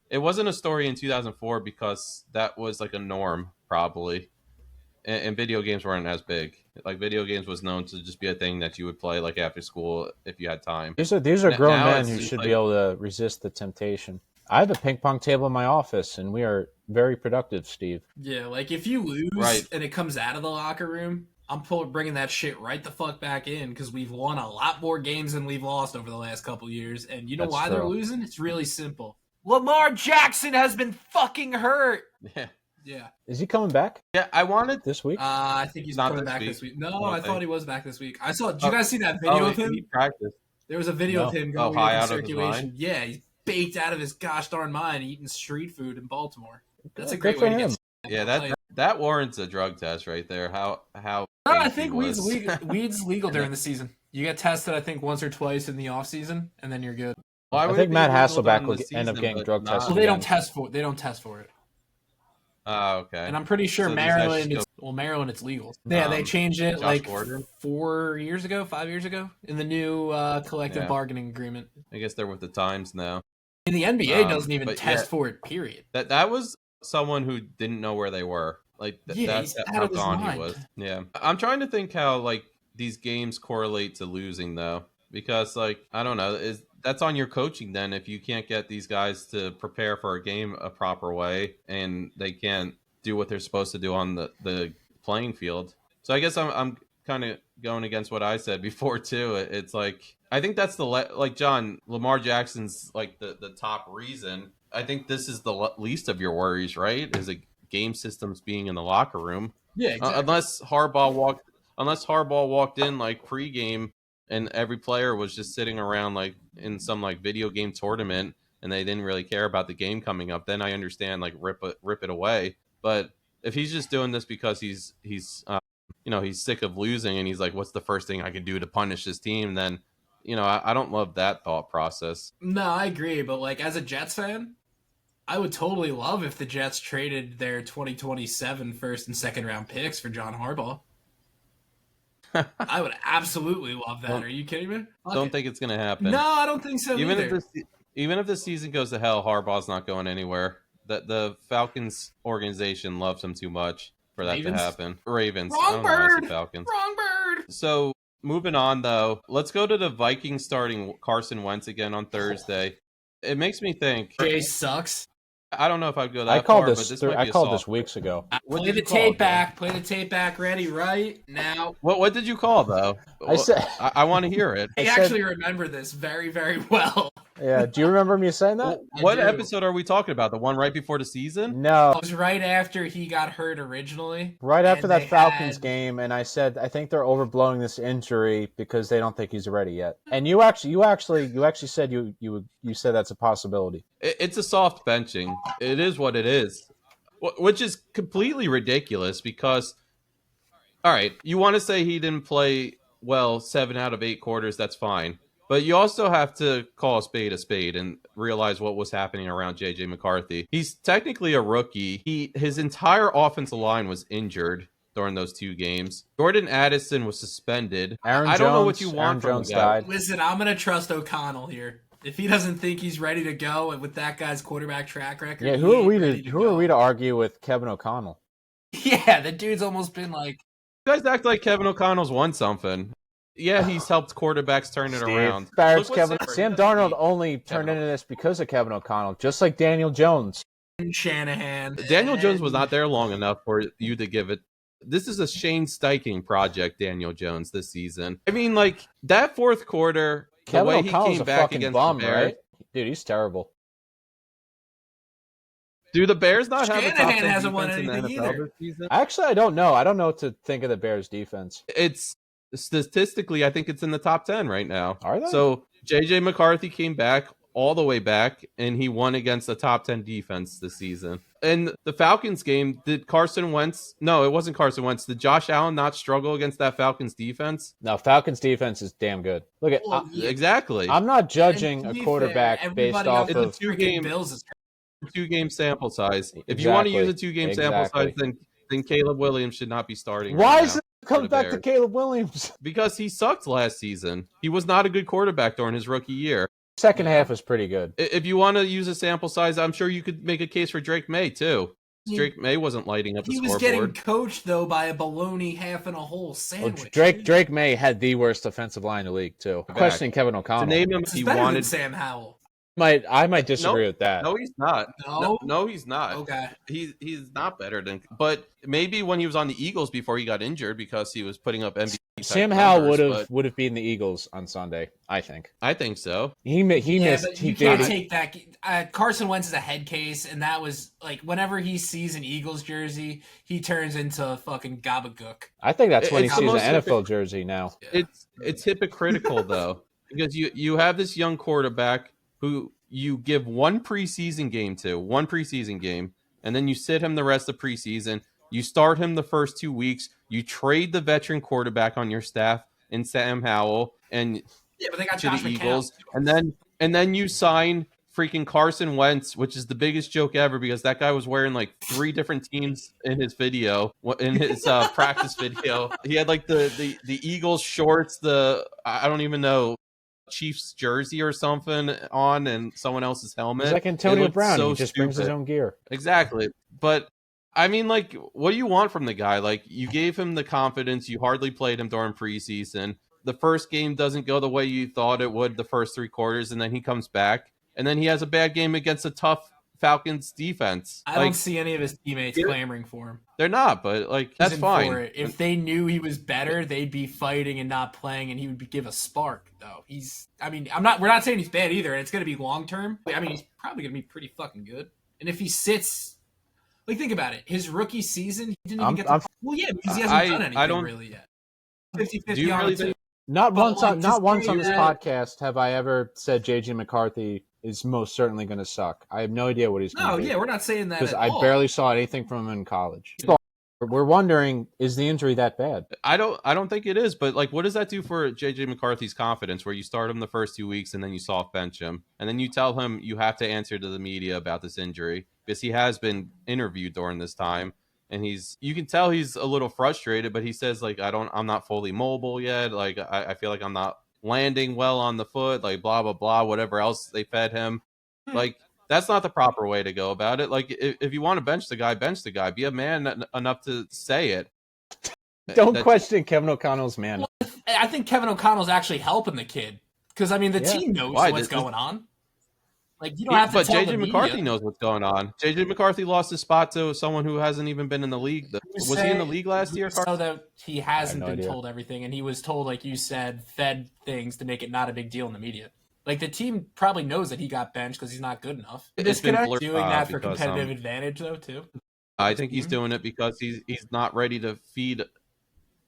Speaker 1: It wasn't a story in 2004 because that was like a norm, probably. And video games weren't as big. Like video games was known to just be a thing that you would play like after school if you had time.
Speaker 2: These are grown men who should be able to resist the temptation. I have a ping pong table in my office, and we are very productive, Steve.
Speaker 3: Yeah, like if you lose and it comes out of the locker room, I'm bringing that shit right the fuck back in because we've won a lot more games than we've lost over the last couple years. And you know why they're losing? It's really simple. Lamar Jackson has been fucking hurt. Yeah.
Speaker 2: Is he coming back?
Speaker 1: Yeah, I wanted
Speaker 2: this week.
Speaker 3: I think he's coming back this week. No, I thought he was back this week. Did you guys see that video of him?
Speaker 1: He practiced.
Speaker 3: There was a video of him going
Speaker 1: high
Speaker 3: into
Speaker 1: out
Speaker 3: circulation.
Speaker 1: Of his mind?
Speaker 3: Yeah, he's baked out of his gosh darn mind eating street food in Baltimore. That's a great way to get.
Speaker 1: Yeah, that warrants a drug test right there. How? No,
Speaker 3: I think weed's legal during the season. You get tested, I think, once or twice in the off season, and then you're good.
Speaker 2: I think Matt Hasselbeck will end up getting drug tested.
Speaker 3: Well, they don't test for it.
Speaker 1: Oh, okay.
Speaker 3: And I'm pretty sure Maryland, it's legal. Yeah, they changed it like 5 years ago, in the new collective bargaining agreement.
Speaker 1: I guess they're with the times now.
Speaker 3: And the NBA doesn't even test for it, period.
Speaker 1: That was someone who didn't know where they were. Like, that's how gone he was. Yeah. I'm trying to think how, like, these games correlate to losing, though. Because, like, I don't know, that's on your coaching then if you can't get these guys to prepare for a game a proper way and they can't do what they're supposed to do on the playing field. So I guess I'm kind of going against what I said before, too. It's like, I think that's like, John, Lamar Jackson's, like, the top reason. I think this is the least of your worries, right? Is a game systems being in the locker room.
Speaker 3: Yeah, exactly.
Speaker 1: Unless Harbaugh walked in, like, pregame, and every player was just sitting around like in some like video game tournament and they didn't really care about the game coming up, then I understand, like, rip it away. But if he's just doing this because he's sick of losing and he's like, what's the first thing I can do to punish this team? Then, I don't love that thought process.
Speaker 3: No, I agree. But like as a Jets fan, I would totally love if the Jets traded their 2027 first and second round picks for John Harbaugh. I would absolutely love that. Are you kidding me?
Speaker 1: Don't think it's going to happen.
Speaker 3: No, I don't think so either.
Speaker 1: Even if the season goes to hell, Harbaugh's not going anywhere. The Falcons organization loves him too much for that to happen. Ravens.
Speaker 3: Wrong bird.
Speaker 1: Falcons.
Speaker 3: Wrong bird.
Speaker 1: So Moving on, though, let's go to the Vikings starting Carson Wentz again on Thursday. It makes me think.
Speaker 3: Jay sucks.
Speaker 1: I don't know if I'd go that
Speaker 2: I called
Speaker 1: far,
Speaker 2: this.
Speaker 1: but this might be
Speaker 2: I called this
Speaker 1: soft
Speaker 2: weeks ago.
Speaker 3: Play the tape back. Play the tape back. Ready right now.
Speaker 1: What did you call though?
Speaker 2: I said.
Speaker 1: I want to hear it.
Speaker 3: I actually remember this very, very well.
Speaker 2: Yeah. Do you remember me saying that?
Speaker 1: What episode are we talking about? The one right before the season?
Speaker 2: No.
Speaker 3: It was right after he got hurt originally.
Speaker 2: Right after that Falcons game, and I said I think they're overblowing this injury because they don't think he's ready yet. And you actually said you said that's a possibility.
Speaker 1: It's a soft benching. It is what it is, which is completely ridiculous because, all right, you want to say he didn't play well 7 out of 8 quarters, that's fine. But you also have to call a spade and realize what was happening around JJ McCarthy. He's technically a rookie. His entire offensive line was injured during those 2 games. Jordan Addison was suspended. I don't know what you want from him.
Speaker 2: Died.
Speaker 3: Listen, I'm going to trust O'Connell here. If he doesn't think he's ready to go with that guy's quarterback track record,
Speaker 2: yeah, who are we to argue with Kevin O'Connell?
Speaker 3: Yeah, the dude's almost been like.
Speaker 1: You guys act like Kevin O'Connell's won something. Yeah, he's helped quarterbacks turn it around.
Speaker 2: Sam Darnold only turned into this because of Kevin O'Connell, just like Daniel Jones.
Speaker 3: Shanahan.
Speaker 1: Daniel Jones was not there long enough for you to give it. This is a Shane Steichen project, Daniel Jones, this season. I mean, like, that fourth quarter,
Speaker 2: Kevin
Speaker 1: the way
Speaker 2: O'Connell's
Speaker 1: he came back against
Speaker 2: bum,
Speaker 1: the Bears.
Speaker 2: Right? Dude, he's terrible.
Speaker 1: Do the Bears not have a top 10
Speaker 3: hasn't won
Speaker 1: defense in the
Speaker 3: anything
Speaker 1: NFL
Speaker 3: either.
Speaker 1: this season?
Speaker 2: Actually, I don't know. I don't know what to think of the Bears' defense.
Speaker 1: It's statistically, I think it's in the top 10 right now.
Speaker 2: Are they?
Speaker 1: So JJ McCarthy came back all the way back, and he won against the top 10 defense this season. In the Falcons game, did Carson Wentz? No, it wasn't Carson Wentz. Did Josh Allen not struggle against that Falcons defense?
Speaker 2: No, Falcons defense is damn good. Look at
Speaker 1: exactly.
Speaker 2: I'm not judging a quarterback based off of
Speaker 1: a 2-game sample size. If you want to use a 2-game sample size, then Caleb Williams should not be starting.
Speaker 2: Why is it comes back to Caleb Williams?
Speaker 1: Because he sucked last season. He was not a good quarterback during his rookie year.
Speaker 2: Second half was pretty good.
Speaker 1: If you want to use a sample size, I'm sure you could make a case for Drake May too. Drake May wasn't lighting up the scoreboard.
Speaker 3: He was getting coached though by a bologna half and a whole sandwich.
Speaker 2: Drake May had the worst offensive line in the league too. Questioning Kevin O'Connell.
Speaker 1: To name him, he wanted
Speaker 3: Sam Howell.
Speaker 2: I might disagree with that.
Speaker 1: No, he's not. No, he's not.
Speaker 3: Okay.
Speaker 1: He's not better than. But maybe when he was on the Eagles before he got injured, because he was putting up MVP.
Speaker 2: Sam Howell would have beaten the Eagles on Sunday. I think.
Speaker 1: I think so.
Speaker 2: He missed.
Speaker 3: You can't take that. Carson Wentz is a head case, and that was like whenever he sees an Eagles jersey, he turns into fucking gabagook.
Speaker 2: I think that's when he sees an NFL jersey now.
Speaker 1: It's hypocritical though, because you have this young quarterback who you give one preseason game, and then you sit him the rest of preseason. You start him the first 2 weeks. You trade the veteran quarterback on your staff in Sam Howell and
Speaker 3: but they got
Speaker 1: to
Speaker 3: Josh
Speaker 1: the
Speaker 3: McCown.
Speaker 1: Eagles, and then you sign freaking Carson Wentz, which is the biggest joke ever because that guy was wearing like 3 different teams in his video, in his practice video. He had like the Eagles shorts, I don't even know, Chiefs jersey or something on, and someone else's helmet.
Speaker 2: It's like Antonio Brown. He just brings his own gear.
Speaker 1: Exactly. But I mean, like, what do you want from the guy? Like, you gave him the confidence. You hardly played him during preseason. The first game doesn't go the way you thought it would the first 3 quarters, and then he comes back, and then he has a bad game against a tough Falcons defense.
Speaker 3: I don't see any of his teammates clamoring for him.
Speaker 1: They're not, but like that's fine.
Speaker 3: If they knew he was better, they'd be fighting and not playing, and he would give a spark. Though we're not saying he's bad either, and it's going to be long term. I mean, he's probably going to be pretty fucking good. And if he sits, like think about it, his rookie season, he didn't even get the because he hasn't done anything really yet. 50-50
Speaker 1: do you really think?
Speaker 2: Not once on this podcast have I ever said JJ McCarthy is most certainly going to suck. I have no idea what he's going to do.
Speaker 3: No, we're not saying that
Speaker 2: because I barely saw anything from him in college. We're wondering, is the injury that bad?
Speaker 1: I don't think it is, but like, what does that do for JJ McCarthy's confidence? Where you start him the first 2 weeks and then you soft bench him, and then you tell him you have to answer to the media about this injury because he has been interviewed during this time, and you can tell he's a little frustrated, but he says like, I'm not fully mobile yet. Like I feel like I'm not landing well on the foot, like blah blah blah, whatever else they fed him. Like that's not the proper way to go about it. Like if you want to bench the guy, be a man enough to say it.
Speaker 2: Don't question Kevin O'Connell's man.
Speaker 3: Well, I think Kevin O'Connell's actually helping the kid because I mean the team knows what's going on. Like you don't have to
Speaker 1: but
Speaker 3: tell
Speaker 1: JJ McCarthy knows what's going on. JJ McCarthy lost his spot to someone who hasn't even been in the league. Was he in the league last year?
Speaker 3: So that he hasn't been told everything, and he was told, like you said, fed things to make it not a big deal in the media. Like the team probably knows that he got benched because he's not good enough. Is doing that for competitive advantage though too?
Speaker 1: I think he's doing it because he's not ready to feed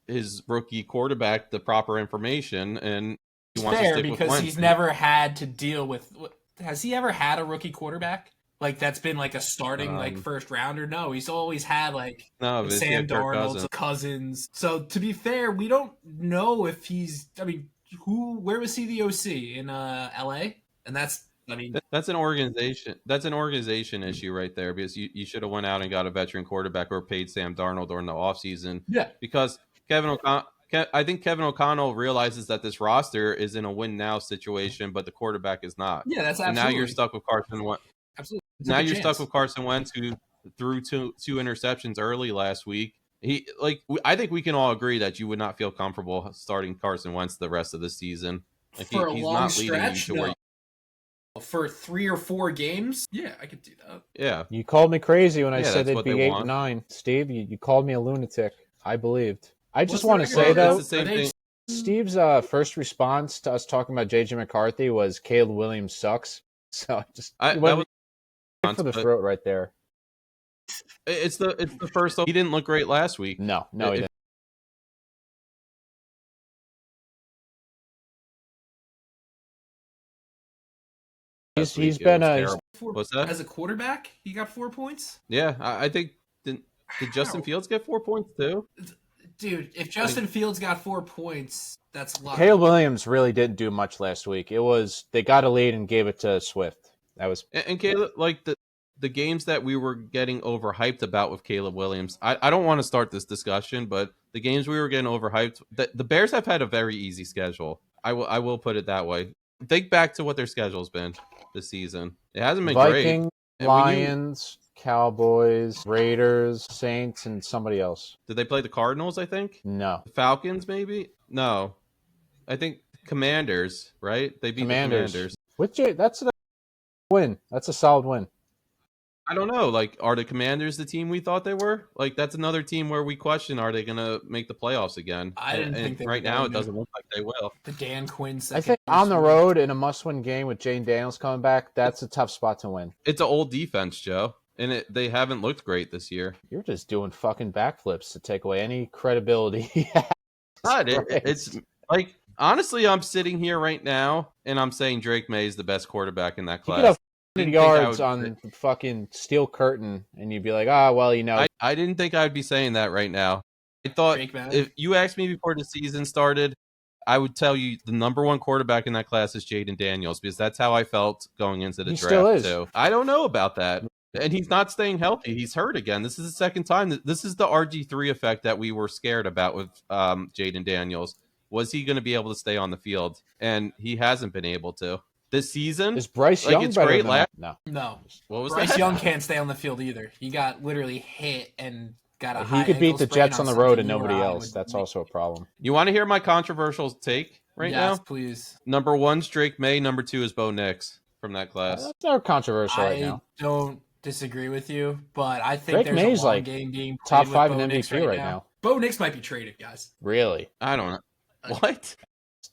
Speaker 1: his rookie quarterback the proper information, and he wants to stick with Wentz.
Speaker 3: He's never had to deal with. Has he ever had a rookie quarterback like that's been like a starting like first rounder? No, he's always had like Sam Darnold, Cousins. So to be fair, we don't know if he's. I mean, where was he the OC in LA? And that's. I mean,
Speaker 1: that's an organization. That's an organization issue right there because you should have went out and got a veteran quarterback or paid Sam Darnold during the offseason.
Speaker 3: Yeah,
Speaker 1: because I think Kevin O'Connell realizes that this roster is in a win now situation, but the quarterback is not.
Speaker 3: Yeah, that's absolutely.
Speaker 1: And now you're stuck with Carson Wentz.
Speaker 3: Absolutely.
Speaker 1: Now you're stuck with Carson Wentz, who threw two interceptions early last week. I think we can all agree that you would not feel comfortable starting Carson Wentz the rest of the season. Like
Speaker 3: for a
Speaker 1: he's
Speaker 3: long
Speaker 1: not
Speaker 3: stretch,
Speaker 1: leading you to where.
Speaker 3: For 3 or 4 games, yeah, I could do that.
Speaker 1: Yeah,
Speaker 2: you called me crazy when I said they'd be 8-9. Steve, you called me a lunatic. I believed. I just want to say though, Steve's first response to us talking about JJ McCarthy was Caleb Williams sucks. So I went for the throat right there.
Speaker 1: It's the first. He didn't look great last week.
Speaker 2: No, he didn't. He's been
Speaker 1: what's that?
Speaker 3: As a quarterback, he got 4 points.
Speaker 1: Yeah, I think did Justin Fields get 4 points too?
Speaker 3: Dude, if Justin Fields got 4 points, that's a lot.
Speaker 2: Caleb Williams really didn't do much last week. It was they got a lead and gave it to Swift. That was
Speaker 1: and Caleb, like the games that we were getting overhyped about with Caleb Williams. I don't want to start this discussion, but the games we were getting overhyped, the Bears have had a very easy schedule. I will put it that way. Think back to what their schedule's been this season. It hasn't been
Speaker 2: Vikings,
Speaker 1: great.
Speaker 2: Lions, Cowboys, Raiders, Saints, and somebody else.
Speaker 1: Did they play the Cardinals, I think?
Speaker 2: No.
Speaker 1: Falcons, maybe? No. I think Commanders, right? They beat the Commanders.
Speaker 2: That's a win. That's a solid win.
Speaker 1: I don't know. Like, are the Commanders the team we thought they were? Like, that's another team where we question, are they going to make the playoffs again?
Speaker 3: I didn't think they
Speaker 1: right now, it doesn't look like they will.
Speaker 3: The Dan Quinn
Speaker 2: I think on the road in a must-win game with Jane Daniels coming back, that's a tough spot to win.
Speaker 1: It's an old defense, Joe, and they haven't looked great this year.
Speaker 2: You're just doing fucking backflips to take away any credibility.
Speaker 1: It's like, honestly, I'm sitting here right now, and I'm saying Drake May is the best quarterback in that class.
Speaker 2: 100 yards on the fucking steel curtain, and you'd be like, well, you know.
Speaker 1: I didn't think I'd be saying that right now. I thought if you asked me before the season started, I would tell you the number one quarterback in that class is Jaden Daniels, because that's how I felt going into the draft.
Speaker 2: Still is.
Speaker 1: Too. I don't know about that. And he's not staying healthy. He's hurt again. This is the second time. This is the RG3 effect that we were scared about with Jaden Daniels. Was he going to be able to stay on the field? And he hasn't been able to. This season,
Speaker 2: is Bryce Young better
Speaker 1: great
Speaker 2: than
Speaker 3: No.
Speaker 1: What was
Speaker 3: Bryce Young can't stay on the field either. He got literally hit and got a high
Speaker 2: He could beat the Jets on the road and nobody else. That's also a problem.
Speaker 1: You want to hear my controversial take now?
Speaker 3: Yes, please.
Speaker 1: Number 1's Drake May. Number 2 is Bo Nix from that class.
Speaker 2: That's not controversial right now.
Speaker 3: I don't disagree with you, but I think
Speaker 2: Drake
Speaker 3: there's
Speaker 2: May's
Speaker 3: a long
Speaker 2: like
Speaker 3: game being
Speaker 2: top 5
Speaker 3: in
Speaker 2: MVP right now.
Speaker 3: Bo Nix might be traded, guys.
Speaker 2: Really?
Speaker 1: I don't know. What?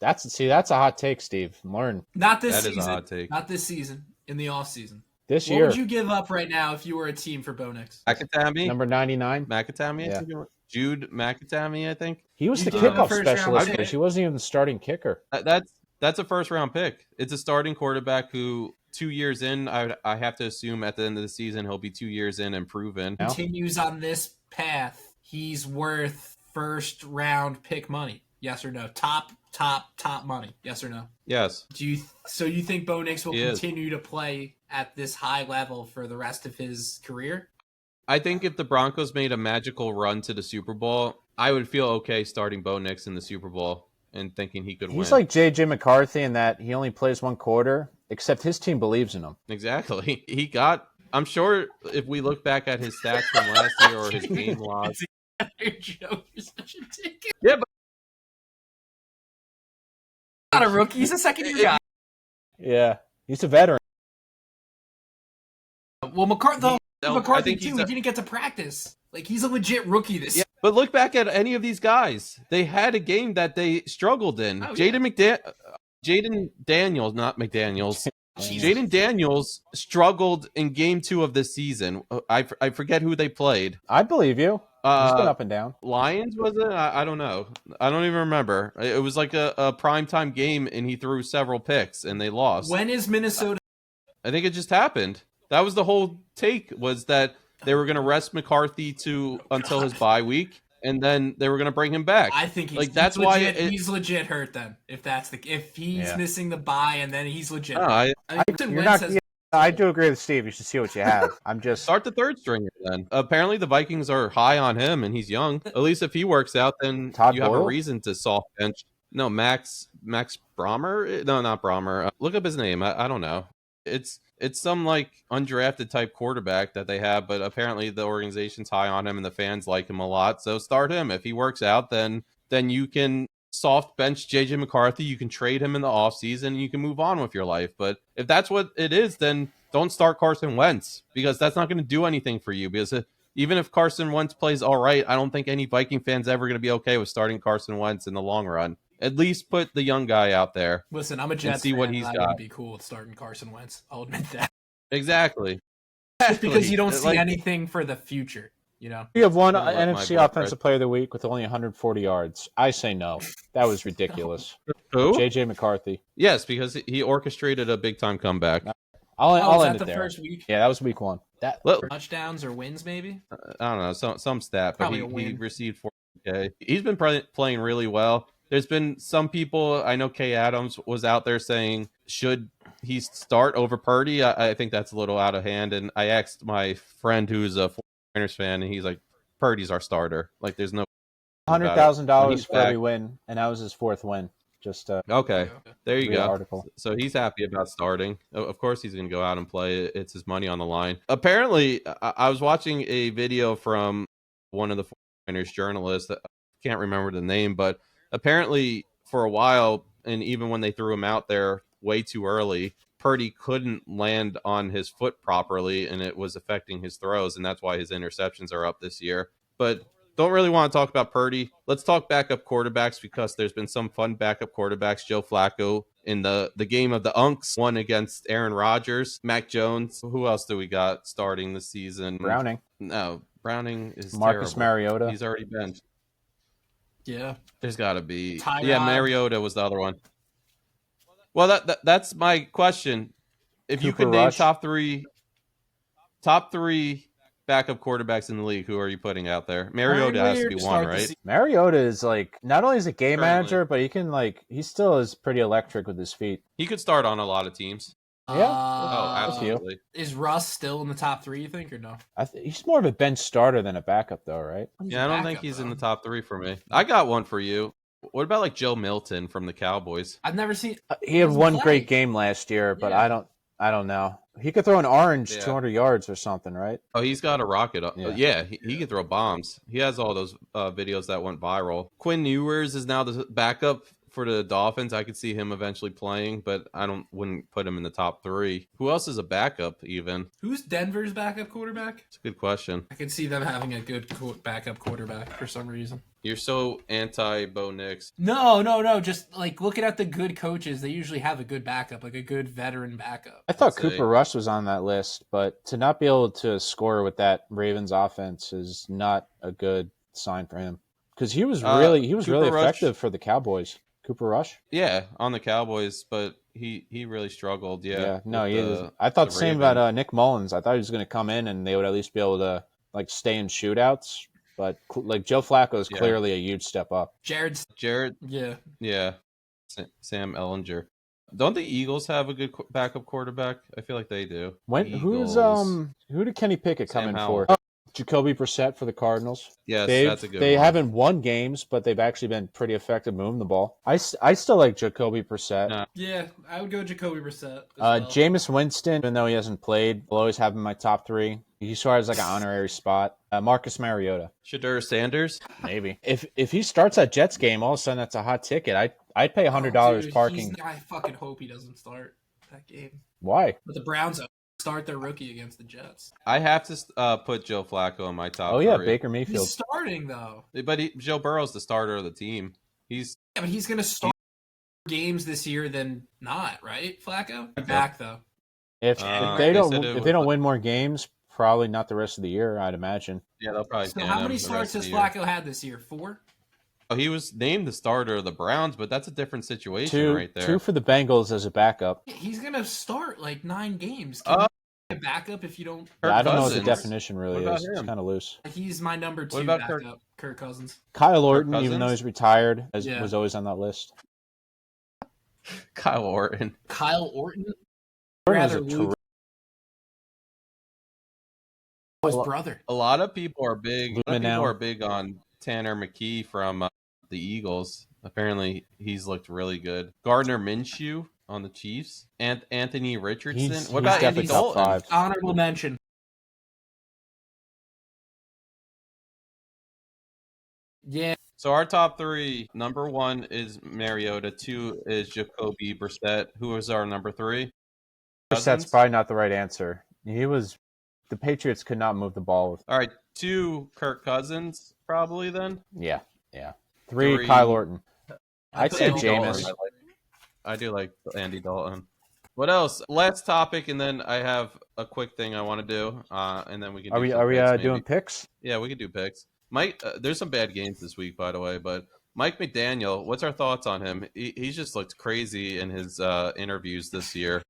Speaker 2: That's a hot take, Steve. Learn.
Speaker 3: Not this season.
Speaker 1: That is a hot take.
Speaker 3: Not this season. In the off season.
Speaker 2: This year.
Speaker 3: What would you give up right now if you were a team for Bo Nix?
Speaker 1: McAtamney.
Speaker 2: Number 99.
Speaker 1: McAtamney.
Speaker 2: Yeah.
Speaker 1: Jude McAtamney, I think.
Speaker 2: He was the kickoff specialist, but he wasn't even the starting kicker.
Speaker 1: That's a first round pick. It's a starting quarterback who 2 years in, I have to assume at the end of the season he'll be 2 years in and proven.
Speaker 3: Continues on this path, he's worth first round pick money. Yes or no? Top money. Yes or no?
Speaker 1: Yes.
Speaker 3: You think Bo Nix will continue to play at this high level for the rest of his career?
Speaker 1: I think if the Broncos made a magical run to the Super Bowl, I would feel okay starting Bo Nix in the Super Bowl and thinking he could win.
Speaker 2: He's like JJ McCarthy in that he only plays one quarter, except his team believes in him.
Speaker 1: Exactly. I'm sure if we look back at his stats from last year or his game logs,
Speaker 3: Joe, you're such a dick.
Speaker 1: Yeah, but
Speaker 3: Not a rookie. He's a second-year guy.
Speaker 2: Yeah, he's a veteran.
Speaker 3: Well, McCarthy
Speaker 1: I think
Speaker 3: too. He didn't get to practice. Like, he's a legit rookie this year.
Speaker 1: but look back at any of these guys. They had a game that they struggled in.
Speaker 3: Oh,
Speaker 1: Jaden Daniels, not McDaniels. Jaden Daniels struggled in game 2 of this season. I forget who they played.
Speaker 2: I believe you. He's been up and down.
Speaker 1: Lions, was it? I don't know. I don't even remember. It was like a primetime game, and he threw several picks, and they lost.
Speaker 3: When is Minnesota?
Speaker 1: I think it just happened. That was the whole take, was that they were going to rest McCarthy until his bye week, and then they were going to bring him back.
Speaker 3: I think
Speaker 1: he's
Speaker 3: legit hurt then. If he's missing the bye and then he's legit.
Speaker 2: I do agree with Steve. You should see what you have. I'm just
Speaker 1: start the third stringer then. Apparently the Vikings are high on him, and he's young. At least if he works out, then you have a reason to soft bench. No, Max Brommer? No, not Brommer. Look up his name. I don't know. It's some like undrafted type quarterback that they have, but apparently the organization's high on him and the fans like him a lot. So start him. If he works out, then you can soft bench JJ McCarthy. You can trade him in the offseason and you can move on with your life. But if that's what it is, then don't start Carson Wentz, because that's not going to do anything for you. Because even if Carson Wentz plays all right, I don't think any Viking fan's ever going to be okay with starting Carson Wentz in the long run. At least put the young guy out there.
Speaker 3: Listen, I'm a Jets
Speaker 1: see
Speaker 3: fan,
Speaker 1: what he's
Speaker 3: and
Speaker 1: got.
Speaker 3: I would be cool with starting Carson Wentz. I'll admit that.
Speaker 1: Exactly.
Speaker 3: Just because you don't see anything for the future, you know.
Speaker 2: We have one NFC Offensive Player of the Week with only 140 yards. I say no. That was ridiculous.
Speaker 1: Who?
Speaker 2: JJ McCarthy.
Speaker 1: Yes, because he orchestrated a big-time comeback.
Speaker 2: I'll end it
Speaker 3: the
Speaker 2: there.
Speaker 3: First week?
Speaker 2: Yeah, that was week 1.
Speaker 3: Touchdowns or wins, maybe?
Speaker 1: I don't know, some stat, but he received 4K. He's been playing really well. There's been some people, I know Kay Adams was out there saying, should he start over Purdy? I think that's a little out of hand. And I asked my friend who's a 49ers fan, and he's like, Purdy's our starter. Like, there's no
Speaker 2: $100,000 for every win, and that was his 4th win. Just
Speaker 1: okay, there you go.
Speaker 2: Article.
Speaker 1: So he's happy about starting. Of course, he's going to go out and play. It's his money on the line. Apparently, I was watching a video from one of the 49ers journalists. I can't remember the name, but apparently for a while, and even when they threw him out there way too early, Purdy couldn't land on his foot properly, and it was affecting his throws, and that's why his interceptions are up this year. But don't really want to talk about Purdy. Let's talk backup quarterbacks, because there's been some fun backup quarterbacks. Joe Flacco in the game of the Unks, won against Aaron Rodgers. Mac Jones. Who else do we got starting this season?
Speaker 2: Browning.
Speaker 1: No, Browning is
Speaker 2: Marcus
Speaker 1: terrible.
Speaker 2: Mariota.
Speaker 1: He's already benched.
Speaker 3: Yeah.
Speaker 1: There's got to be.
Speaker 3: Tyrod.
Speaker 1: Yeah, Mariota was the other one. Well, that's my question. If you could name top three backup quarterbacks in the league, who are you putting out there? Mariota has to be one, right?
Speaker 2: Mariota is like, not only is a game manager, but he still is pretty electric with his feet.
Speaker 1: He could start on a lot of teams.
Speaker 2: Yeah.
Speaker 1: Absolutely.
Speaker 3: Is Russ still in the top 3, you think, or no?
Speaker 2: He's more of a bench starter than a backup, though, right?
Speaker 1: Yeah, I don't think he's in the top 3 for me. I got one for you. What about like Joe Milton from the Cowboys?
Speaker 3: I've never seen.
Speaker 2: He had one great game last year, but I don't know. He could throw an orange 200 yards or something, right?
Speaker 1: Oh, he's got a rocket. Yeah, he can throw bombs. He has all those videos that went viral. Quinn Ewers is now the backup for the Dolphins. I could see him eventually playing, but wouldn't put him in the top 3. Who else is a backup even?
Speaker 3: Who's Denver's backup quarterback?
Speaker 1: It's a good question.
Speaker 3: I can see them having a good backup quarterback for some reason.
Speaker 1: You're so anti-Bo Nix.
Speaker 3: No. Just like looking at the good coaches, they usually have a good backup, like a good veteran backup.
Speaker 2: I thought Cooper Rush was on that list, but to not be able to score with that Ravens offense is not a good sign for him, because he was really effective for the Cowboys. Cooper Rush?
Speaker 1: Yeah, on the Cowboys, but he really struggled. Yeah.
Speaker 2: No, he is. I thought the same about Nick Mullins. I thought he was going to come in and they would at least be able to like stay in shootouts. But like Joe Flacco is clearly a huge step up.
Speaker 1: Jared.
Speaker 3: Yeah.
Speaker 1: Sam Ellinger. Don't the Eagles have a good backup quarterback? I feel like they do.
Speaker 2: Who did Kenny Pickett come in for? Jacoby Brissett for the Cardinals.
Speaker 1: Yes, that's a good
Speaker 2: They
Speaker 1: one.
Speaker 2: haven't won games, but they've actually been pretty effective moving the ball. I still like Jacoby Brissett.
Speaker 1: No.
Speaker 3: Yeah, I would go Jacoby Brissett as well.
Speaker 2: Jameis Winston, even though he hasn't played, will always have him in my top 3. He sort of has like an honorary spot. Marcus Mariota.
Speaker 1: Shadur Sanders?
Speaker 2: Maybe. If he starts that Jets game, all of a sudden that's a hot ticket. I'd pay $100 parking.
Speaker 3: I fucking hope he doesn't start that game.
Speaker 2: Why?
Speaker 3: But the Browns start their rookie against the Jets.
Speaker 1: I have to put Joe Flacco in my top 3.
Speaker 2: Oh, yeah, Baker Mayfield.
Speaker 3: He's starting, though.
Speaker 1: But Joe Burrow's the starter of the team.
Speaker 3: Yeah, but he's going to start games this year than not, right, Flacco? Back, though.
Speaker 2: If they don't win more games, probably not the rest of the year, I'd imagine.
Speaker 1: Yeah, they'll probably.
Speaker 3: So how many starts has Flacco had this year? 4?
Speaker 1: Oh, he was named the starter of the Browns, but that's a different situation right there.
Speaker 2: 2 for the Bengals as a backup.
Speaker 3: He's going to start like 9 games. Can you be a backup if you don't?
Speaker 2: Yeah, I don't know what the definition really is.
Speaker 1: Him?
Speaker 2: It's kind of loose.
Speaker 3: He's my number 2 backup, Kirk Cousins.
Speaker 2: Kyle Orton, even though he's retired, was always on that list.
Speaker 1: Kyle Orton.
Speaker 3: Kyle Orton? His brother.
Speaker 1: A lot of people are big. On Tanner McKee from the Eagles. Apparently, he's looked really good. Gardner Minshew on the Chiefs. And Anthony Richardson. What about Andy Dalton?
Speaker 2: 5.
Speaker 3: Honorable mention. Yeah.
Speaker 1: So our top 3, number 1 is Mariota, 2 is Jacoby Brissett. Who is our number 3?
Speaker 2: Brissett's probably not the right answer. The Patriots could not move the ball.
Speaker 1: All right, 2 Kirk Cousins, probably then.
Speaker 2: Yeah. 3 Kyle Orton. I'd say Jameis.
Speaker 1: I do like Andy Dalton. What else? Last topic, and then I have a quick thing I want to do, and then we can.
Speaker 2: Are we doing picks?
Speaker 1: Yeah, we can do picks. Mike, there's some bad games this week, by the way, but Mike McDaniel, what's our thoughts on him? He just looked crazy in his interviews this year.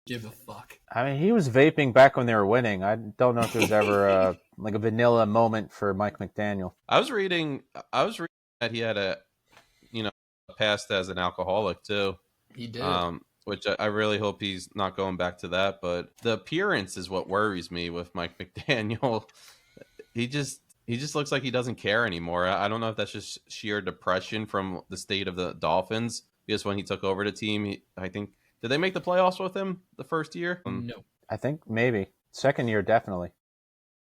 Speaker 3: Give a fuck.
Speaker 2: I mean, he was vaping back when they were winning. I don't know if there was ever a vanilla moment for Mike McDaniel.
Speaker 1: I was reading that he had a past as an alcoholic too.
Speaker 3: He did.
Speaker 1: Which I really hope he's not going back to that. But the appearance is what worries me with Mike McDaniel. He just looks like he doesn't care anymore. I don't know if that's just sheer depression from the state of the Dolphins. Because when he took over the team, I think, did they make the playoffs with him the first year?
Speaker 3: No.
Speaker 2: I think maybe. Second year, definitely.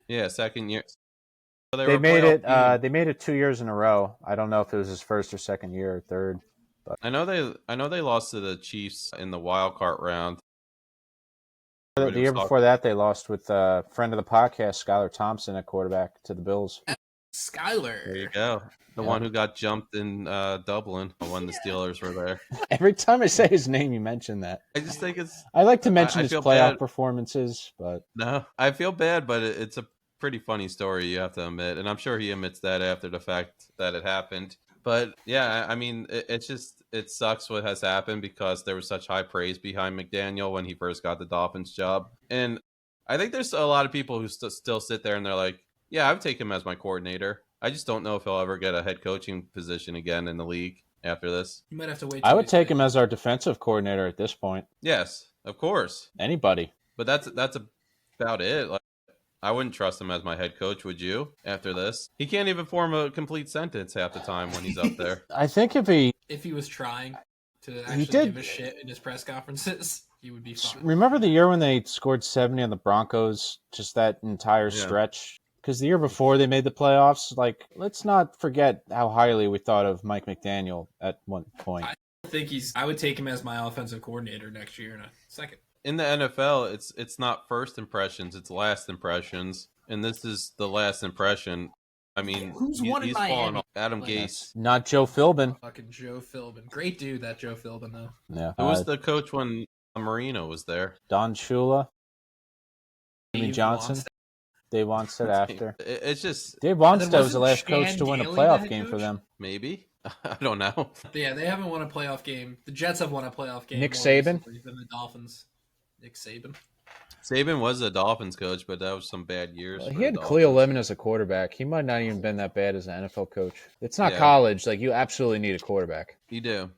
Speaker 1: Yeah, second year. So
Speaker 2: they made it. They made it 2 years in a row. I don't know if it was his first or second year or third. But
Speaker 1: I know they lost to the Chiefs in the wild card round.
Speaker 2: The year before that, they lost with a friend of the podcast, Skylar Thompson, at quarterback to the Bills.
Speaker 3: Skylar.
Speaker 1: There you go. The one who got jumped in Dublin when the Steelers were there.
Speaker 2: Every time I say his name, you mention that.
Speaker 1: I just think it's...
Speaker 2: I like to mention his playoff performances, but...
Speaker 1: No, I feel bad, but it's a pretty funny story, you have to admit. And I'm sure he admits that after the fact that it happened. But, yeah, I mean, it sucks what has happened because there was such high praise behind McDaniel when he first got the Dolphins job. And I think there's a lot of people who still sit there and they're like, yeah, I would take him as my coordinator. I just don't know if he'll ever get a head coaching position again in the league after this.
Speaker 3: You might have to wait.
Speaker 2: I would take him as our defensive coordinator at this point.
Speaker 1: Yes, of course.
Speaker 2: Anybody.
Speaker 1: But that's about it. Like, I wouldn't trust him as my head coach, would you, after this? He can't even form a complete sentence half the time when he's up there.
Speaker 2: I think if he
Speaker 3: was trying to actually give a shit in his press conferences, he would be fine.
Speaker 2: Remember the year when they scored 70 on the Broncos? Just that entire stretch? Because the year before they made the playoffs, like, let's not forget how highly we thought of Mike McDaniel at one point.
Speaker 3: I would take him as my offensive coordinator next year in a second.
Speaker 1: In the NFL, it's not first impressions, it's last impressions. And this is the last impression. I mean,
Speaker 3: he's fallen off.
Speaker 1: Adam Gase.
Speaker 2: Not Joe Philbin.
Speaker 3: Fucking Joe Philbin. Great dude, that Joe Philbin, though.
Speaker 2: Yeah.
Speaker 1: Who was the coach when Marino was there?
Speaker 2: Don Shula. Jimmy Johnson. Dave Wanstead after.
Speaker 1: It's just...
Speaker 2: Dave Wanstead was the last coach to win a playoff game for them.
Speaker 1: Maybe. I don't know.
Speaker 3: Yeah, they haven't won a playoff game. The Jets have won a playoff game.
Speaker 2: Nick Saban?
Speaker 3: Than the Dolphins. Nick Saban.
Speaker 1: Saban was a Dolphins coach, but that was some bad years.
Speaker 2: Well, he had Khalil Lemon as a quarterback. He might not even been that bad as an NFL coach. It's not college. Like, you absolutely need a quarterback.
Speaker 1: You do.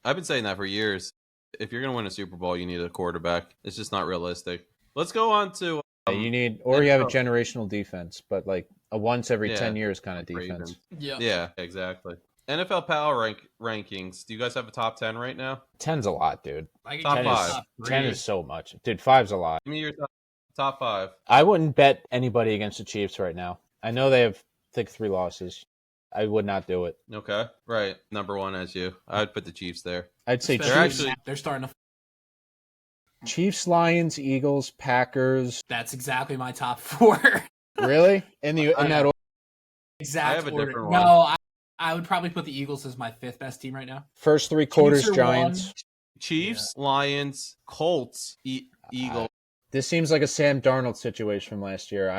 Speaker 1: I've been saying that for years. If you're going to win a Super Bowl, you need a quarterback. It's just not realistic. Let's go on to
Speaker 2: You need, or you have a generational defense, but like a once every 10 years kind of defense.
Speaker 1: Yeah, exactly. NFL Power Rankings. Do you guys have a top 10 right now?
Speaker 2: 10's a lot, dude.
Speaker 1: Top 5.
Speaker 2: 10 is so much. Dude, 5's a lot.
Speaker 1: Give me your top 5.
Speaker 2: I wouldn't bet anybody against the Chiefs right now. I know they have, I think, 3 losses. I would not do it.
Speaker 1: Okay. Right. Number 1 as you. I'd put the Chiefs there.
Speaker 2: I'd say
Speaker 3: they're starting to.
Speaker 2: Chiefs, Lions, Eagles, Packers.
Speaker 3: That's exactly my top 4.
Speaker 2: Really? In that order?
Speaker 3: Exact
Speaker 1: I have a
Speaker 3: order.
Speaker 1: different one.
Speaker 3: No, I would probably put the Eagles as my 5th best team right now.
Speaker 2: First 3 quarters, Giants.
Speaker 3: 1.
Speaker 1: Chiefs, Lions, Colts, Eagles.
Speaker 2: This seems like a Sam Darnold situation from last year.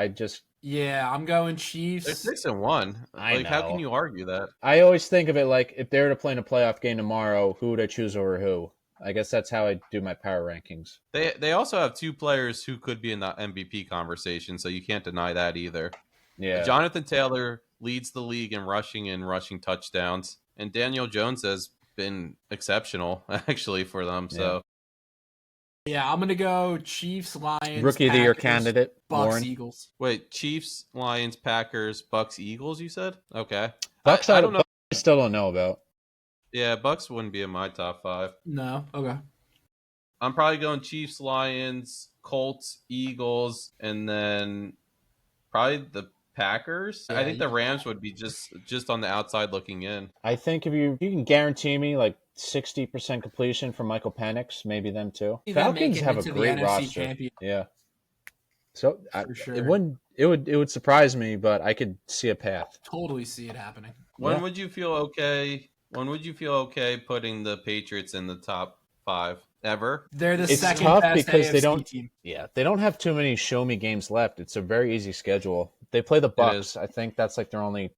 Speaker 3: Yeah, I'm going Chiefs.
Speaker 1: They're 6-1.
Speaker 2: I know.
Speaker 1: How can you argue that?
Speaker 2: I always think of it like if they were to play in a playoff game tomorrow, who would I choose over who? I guess that's how I do my power rankings.
Speaker 1: They also have 2 players who could be in the MVP conversation, so you can't deny that either.
Speaker 2: Yeah.
Speaker 1: Jonathan Taylor leads the league in rushing touchdowns, and Daniel Jones has been exceptional actually for them. So
Speaker 3: yeah, I'm gonna go Chiefs, Lions,
Speaker 2: Rookie of the Year candidate,
Speaker 3: Bucks,
Speaker 2: Warren.
Speaker 3: Eagles.
Speaker 1: Wait, Chiefs, Lions, Packers, Bucks, Eagles. You said okay.
Speaker 2: Bucks. I don't know. I still don't know about.
Speaker 1: Yeah, Bucks wouldn't be in my top 5.
Speaker 3: No, okay.
Speaker 1: I'm probably going Chiefs, Lions, Colts, Eagles, and then probably the Packers.
Speaker 3: Yeah,
Speaker 1: I think the Rams would be just on the outside looking in.
Speaker 2: I think if you can guarantee me like 60% completion from Michael Penix, maybe them too. Falcons have a great roster. Yeah. So
Speaker 3: for sure.
Speaker 2: It would surprise me, but I could see a path.
Speaker 3: Totally see it happening.
Speaker 1: When would you feel okay? When would you feel okay putting the Patriots in the top 5 ever?
Speaker 3: They're the
Speaker 2: it's
Speaker 3: second
Speaker 2: tough
Speaker 3: best
Speaker 2: because
Speaker 3: AFC
Speaker 2: they don't.
Speaker 3: team.
Speaker 2: Yeah, they don't have too many show me games left. It's a very easy schedule. They play the Bucks. I think that's like their only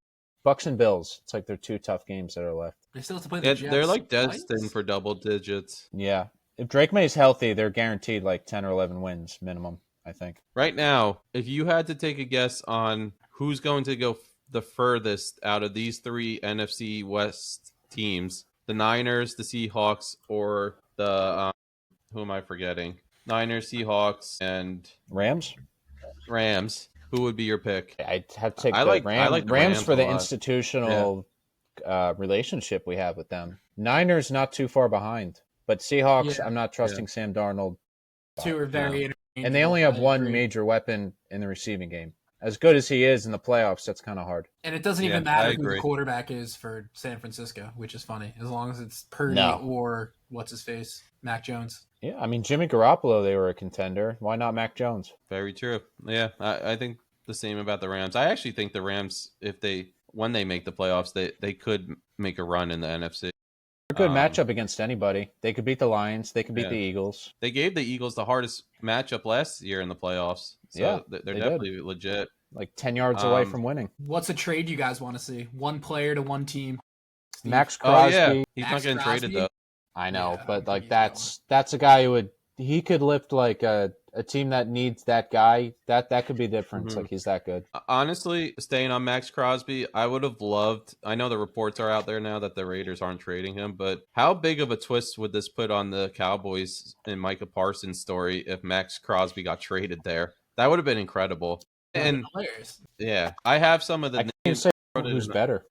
Speaker 2: Bucks and Bills. It's like their 2 tough games that are left.
Speaker 3: They still have to play the Jets.
Speaker 1: They're like destined for double digits.
Speaker 2: Yeah, if Drake May's healthy, they're guaranteed like 10 or 11 wins minimum. I think.
Speaker 1: Right now, if you had to take a guess on who's going to go the furthest out of these 3 NFC West teams, the Niners, the Seahawks, or the who am I forgetting? Niners, Seahawks, and
Speaker 2: Rams.
Speaker 1: Who would be your pick?
Speaker 2: I'd have to take
Speaker 1: Rams.
Speaker 2: I like
Speaker 1: the
Speaker 2: Rams for the
Speaker 1: a lot.
Speaker 2: institutional relationship we have with them. Niners not too far behind, but Seahawks, I'm not trusting Sam Darnold.
Speaker 3: 2 are very
Speaker 2: and they only have one major weapon in the receiving game. As good as he is in the playoffs, that's kind of hard.
Speaker 3: And it doesn't even matter who the quarterback is for San Francisco, which is funny, as long as it's Purdy or what's-his-face, Mac Jones.
Speaker 2: Yeah, I mean, Jimmy Garoppolo, they were a contender. Why not Mac Jones?
Speaker 1: Very true. Yeah, I think the same about the Rams. I actually think the Rams, when they make the playoffs, they could make a run in the NFC.
Speaker 2: A good matchup against anybody. They could beat the Lions. They could beat the Eagles.
Speaker 1: They gave the Eagles the hardest matchup last year in the playoffs. So they're definitely legit.
Speaker 2: Like 10 yards away from winning.
Speaker 3: What's a trade you guys want to see? One player to one team.
Speaker 2: Steve. Max Crosby.
Speaker 1: Oh, yeah. He's not getting traded, though.
Speaker 2: I know, but like that's a guy who he could lift like a team that needs that guy. That could be the difference. Mm-hmm. Like he's that good.
Speaker 1: Honestly, staying on Max Crosby, I would have loved. I know the reports are out there now that the Raiders aren't trading him, but how big of a twist would this put on the Cowboys and Micah Parsons' story if Max Crosby got traded there? That would have been incredible. And yeah, I have some of the.
Speaker 2: I can't say who's better.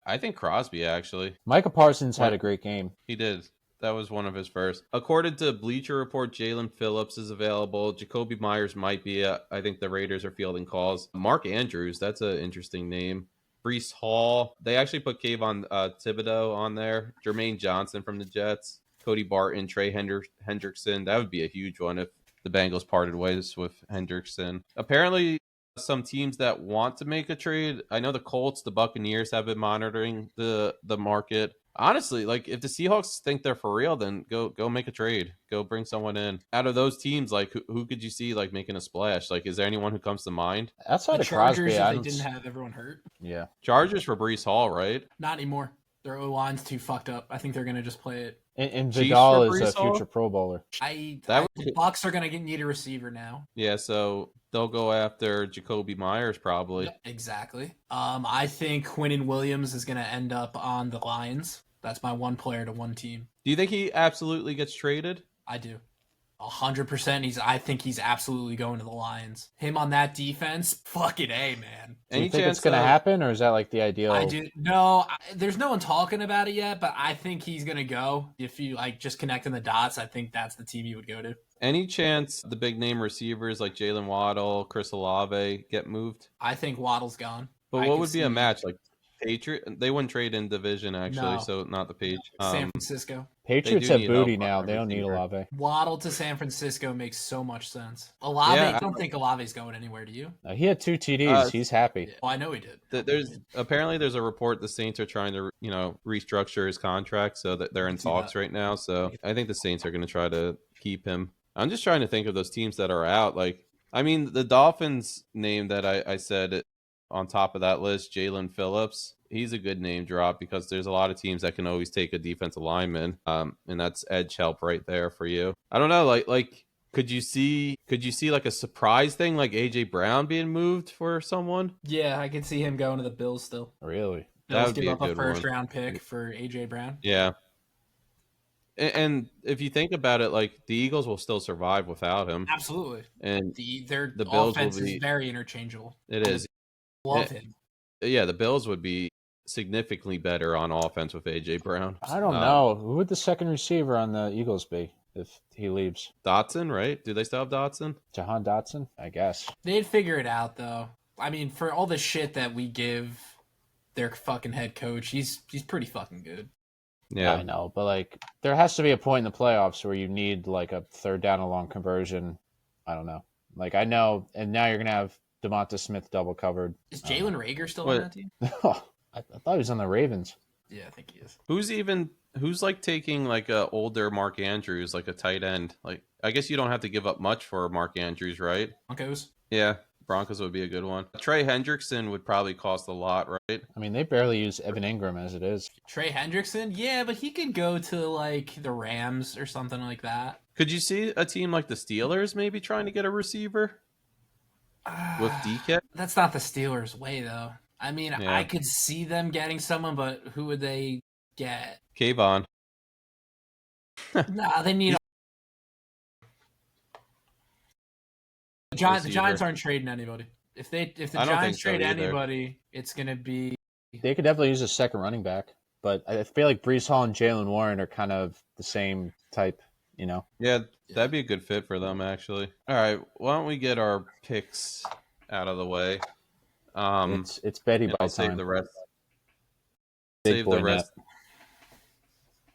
Speaker 1: I think Crosby actually.
Speaker 2: Micah Parsons had a great game.
Speaker 1: He did. That was one of his first. According to Bleacher Report, Jalen Phillips is available. Jacoby Myers might be. I think the Raiders are fielding calls. Mark Andrews, that's an interesting name. Breece Hall. They actually put Kayvon Thibodeau on there. Jermaine Johnson from the Jets. Cody Barton, Trey Hendrickson. That would be a huge one if the Bengals parted ways with Hendrickson. Apparently, some teams that want to make a trade. I know the Colts, the Buccaneers have been monitoring the market. Honestly, like if the Seahawks think they're for real, then go make a trade. Go bring someone in. Out of those teams, like who could you see like making a splash? Like, is there anyone who comes to mind?
Speaker 2: Outside of
Speaker 3: Chargers,
Speaker 2: Crosby,
Speaker 3: they didn't have everyone hurt.
Speaker 2: Yeah,
Speaker 1: Chargers for Breece Hall, right?
Speaker 3: Not anymore. Their O-line's too fucked up. I think they're gonna just play it.
Speaker 2: And Vidal is a future Pro Bowler.
Speaker 3: The Bucks are gonna need a receiver now.
Speaker 1: Yeah, so they'll go after Jacoby Myers probably.
Speaker 3: Yeah, exactly. I think Quinnen Williams is gonna end up on the Lions. That's my one player to one team.
Speaker 1: Do you think he absolutely gets traded?
Speaker 3: I do. 100%. I think he's absolutely going to the Lions. Him on that defense, fucking A, man.
Speaker 2: Do you think it's going to happen, or is that like the ideal?
Speaker 3: I do. No, there's no one talking about it yet, but I think he's going to go. If you like just connecting the dots, I think that's the team he would go to.
Speaker 1: Any chance the big name receivers like Jalen Waddle, Chris Olave get moved?
Speaker 3: I think Waddle's gone.
Speaker 1: But what would be a match? Like Patriot? They wouldn't trade in division, actually, so not the Patriots.
Speaker 3: San Francisco.
Speaker 2: Patriots have booty now. They don't need Olave.
Speaker 3: Waddle to San Francisco makes so much sense. Olave, I don't think Olave's going anywhere, do you?
Speaker 2: He had 2 TDs. He's happy.
Speaker 3: Well, I know he did.
Speaker 1: There's a report the Saints are trying to, restructure his contract, so that they're in talks right now. So I think the Saints are going to try to keep him. I'm just trying to think of those teams that are out. The Dolphins name that I said on top of that list, Jalen Phillips. He's a good name drop because there's a lot of teams that can always take a defensive lineman, and that's edge help right there for you. I don't know, like could you see like a surprise thing like AJ Brown being moved for someone?
Speaker 3: Yeah, I could see him going to the Bills still.
Speaker 2: Really?
Speaker 3: Bills give up a first-round pick for AJ Brown.
Speaker 1: Yeah. And if you think about it, like the Eagles will still survive without him.
Speaker 3: Absolutely.
Speaker 1: And
Speaker 3: their offense is very interchangeable.
Speaker 1: It is.
Speaker 3: Love him.
Speaker 1: Yeah, the Bills would be significantly better on offense with AJ Brown.
Speaker 2: I don't know. Who would the second receiver on the Eagles be if he leaves?
Speaker 1: Dotson, right? Do they still have Dotson?
Speaker 2: Jahan Dotson, I guess.
Speaker 3: They'd figure it out, though. I mean, for all the shit that we give their fucking head coach, he's pretty fucking good.
Speaker 1: Yeah,
Speaker 2: I know, but there has to be a point in the playoffs where you need a third down and long conversion. I don't know. I know, and now you're gonna have DeMonta Smith double covered.
Speaker 3: Is Jalen Reagor still on that team?
Speaker 2: I thought he was on the Ravens.
Speaker 3: Yeah, I think he is.
Speaker 1: Who's taking a older Mark Andrews, like a tight end? I guess you don't have to give up much for Mark Andrews, right?
Speaker 3: Broncos.
Speaker 1: Yeah. Broncos would be a good one. Trey Hendrickson would probably cost a lot, right?
Speaker 2: I mean, they barely use Evan Ingram as it is.
Speaker 3: Trey Hendrickson? Yeah, but he could go to, the Rams or something like that.
Speaker 1: Could you see a team like the Steelers maybe trying to get a receiver with DK?
Speaker 3: That's not the Steelers' way, though. I mean, yeah. I could see them getting someone, but who would they get?
Speaker 1: Kayvon.
Speaker 3: Nah, they need The Giants aren't trading anybody. If the Giants trade anybody, it's going to be...
Speaker 2: They could definitely use a second running back, but I feel like Breece Hall and Jalen Warren are kind of the same type,
Speaker 1: Yeah, that'd be a good fit for them, actually. All right, why don't we get our picks out of the way?
Speaker 2: It's Betty by
Speaker 1: I'll
Speaker 2: time.
Speaker 1: Save the rest.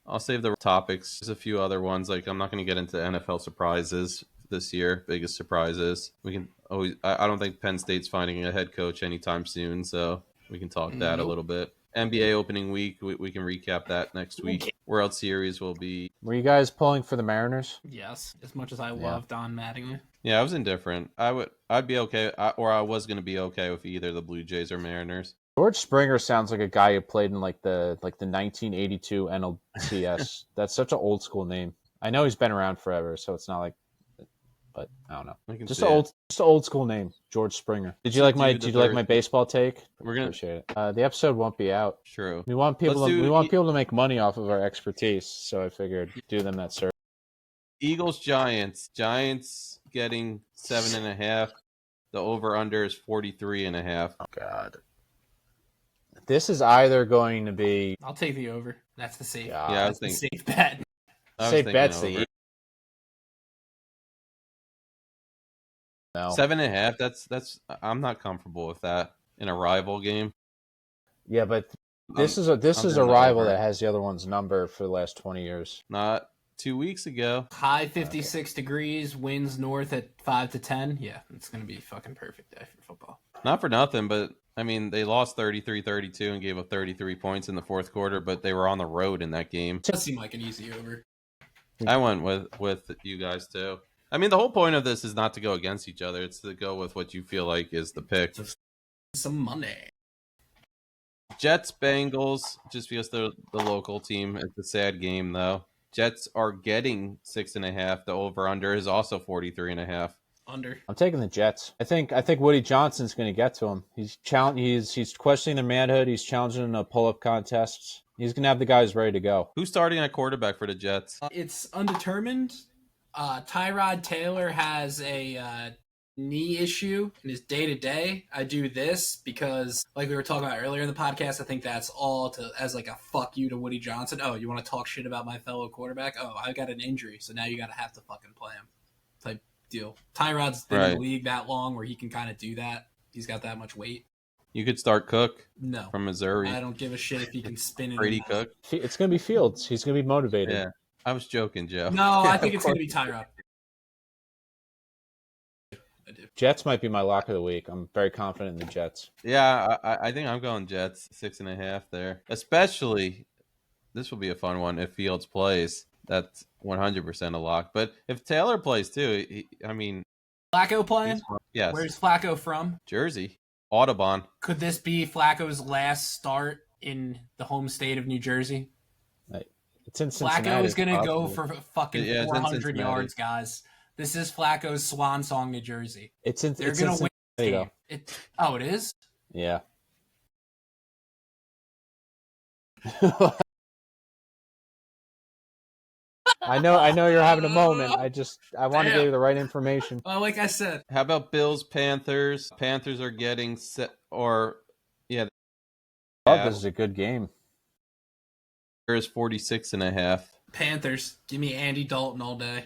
Speaker 1: I'll save the topics. There's a few other ones. I'm not going to get into NFL surprises this year. Biggest surprises. We can always. I don't think Penn State's finding a head coach anytime soon, so we can talk that a little bit. NBA opening week. We can recap that next week. World Series will be.
Speaker 2: Were you guys pulling for the Mariners?
Speaker 3: Yes, as much as I love Don Mattingly.
Speaker 1: Yeah, I was indifferent. I'd be okay, or I was going to be okay with either the Blue Jays or Mariners.
Speaker 2: George Springer sounds like a guy who played in the 1982 NLCS. That's such an old school name. I know he's been around forever, so it's not like, but I don't know. Just an old school name, George Springer. Did you like my baseball take?
Speaker 1: We're gonna
Speaker 2: appreciate it. The episode won't be out.
Speaker 1: True.
Speaker 2: We want people to make money off of our expertise, so I figured do them that service.
Speaker 1: Eagles Giants. Giants getting 7.5. The over under is 43.5.
Speaker 2: Oh God. This is either going to be.
Speaker 3: I'll take the over. That's the safe.
Speaker 1: Yeah, I was thinking
Speaker 3: safe bet.
Speaker 2: Safe bet's the. No.
Speaker 1: 7.5. That's. I'm not comfortable with that in a rival game.
Speaker 2: Yeah, but this is a rival that has the other one's number for the last 20 years.
Speaker 1: Not 2 weeks ago.
Speaker 3: High 56 degrees, winds north at 5 to 10. Yeah, it's gonna be a fucking perfect day for football.
Speaker 1: Not for nothing, but. I mean, they lost 33-32 and gave up 33 points in the fourth quarter, but they were on the road in that game.
Speaker 3: It does seem like an easy over.
Speaker 1: I went with you guys, too. I mean, the whole point of this is not to go against each other. It's to go with what you feel like is the pick.
Speaker 3: Some money.
Speaker 1: Jets, Bengals, just because they're the local team. It's a sad game, though. Jets are getting 6.5. The over-under is also 43.5.
Speaker 3: Under.
Speaker 2: I'm taking the Jets. I think Woody Johnson's going to get to him. He's questioning their manhood. He's challenging in a pull-up contests. He's going to have the guys ready to go.
Speaker 1: Who's starting at quarterback for the Jets?
Speaker 3: It's undetermined. Tyrod Taylor has a knee issue in his day-to-day. I do this because, like we were talking about earlier in the podcast, I think that's all as like a fuck you to Woody Johnson. Oh, you want to talk shit about my fellow quarterback? Oh, I got an injury, so now you got to have to fucking play him type deal. Tyrod's been in the league that long where he can kind of do that. He's got that much weight.
Speaker 1: You could start Cook.
Speaker 3: No.
Speaker 1: From Missouri.
Speaker 3: I don't give a shit if he can spin it.
Speaker 1: Brady Cook.
Speaker 2: It's going to be Fields. He's going to be motivated.
Speaker 1: Yeah. I was joking, Joe.
Speaker 3: No, I think it's going to be Tyrod. I do.
Speaker 2: Jets might be my lock of the week. I'm very confident in the Jets.
Speaker 1: Yeah, I think I'm going Jets 6.5 there. Especially, this will be a fun one if Fields plays. That's 100% a lock. But if Taylor plays too,
Speaker 3: Flacco playing?
Speaker 1: Yes.
Speaker 3: Where's Flacco from?
Speaker 1: Jersey. Audubon.
Speaker 3: Could this be Flacco's last start in the home state of New Jersey?
Speaker 2: It's in Cincinnati.
Speaker 3: Flacco is going to go for fucking 400
Speaker 1: yards,
Speaker 3: guys. This is Flacco's swan song, New Jersey.
Speaker 2: They're going to win this game.
Speaker 3: It is?
Speaker 2: Yeah. I know you're having a moment. I want to give you the right information.
Speaker 3: Well, like I said.
Speaker 1: How about Bills, Panthers? Panthers are getting set,
Speaker 2: This is a good game.
Speaker 1: There's 46.5.
Speaker 3: Panthers. Give me Andy Dalton all day.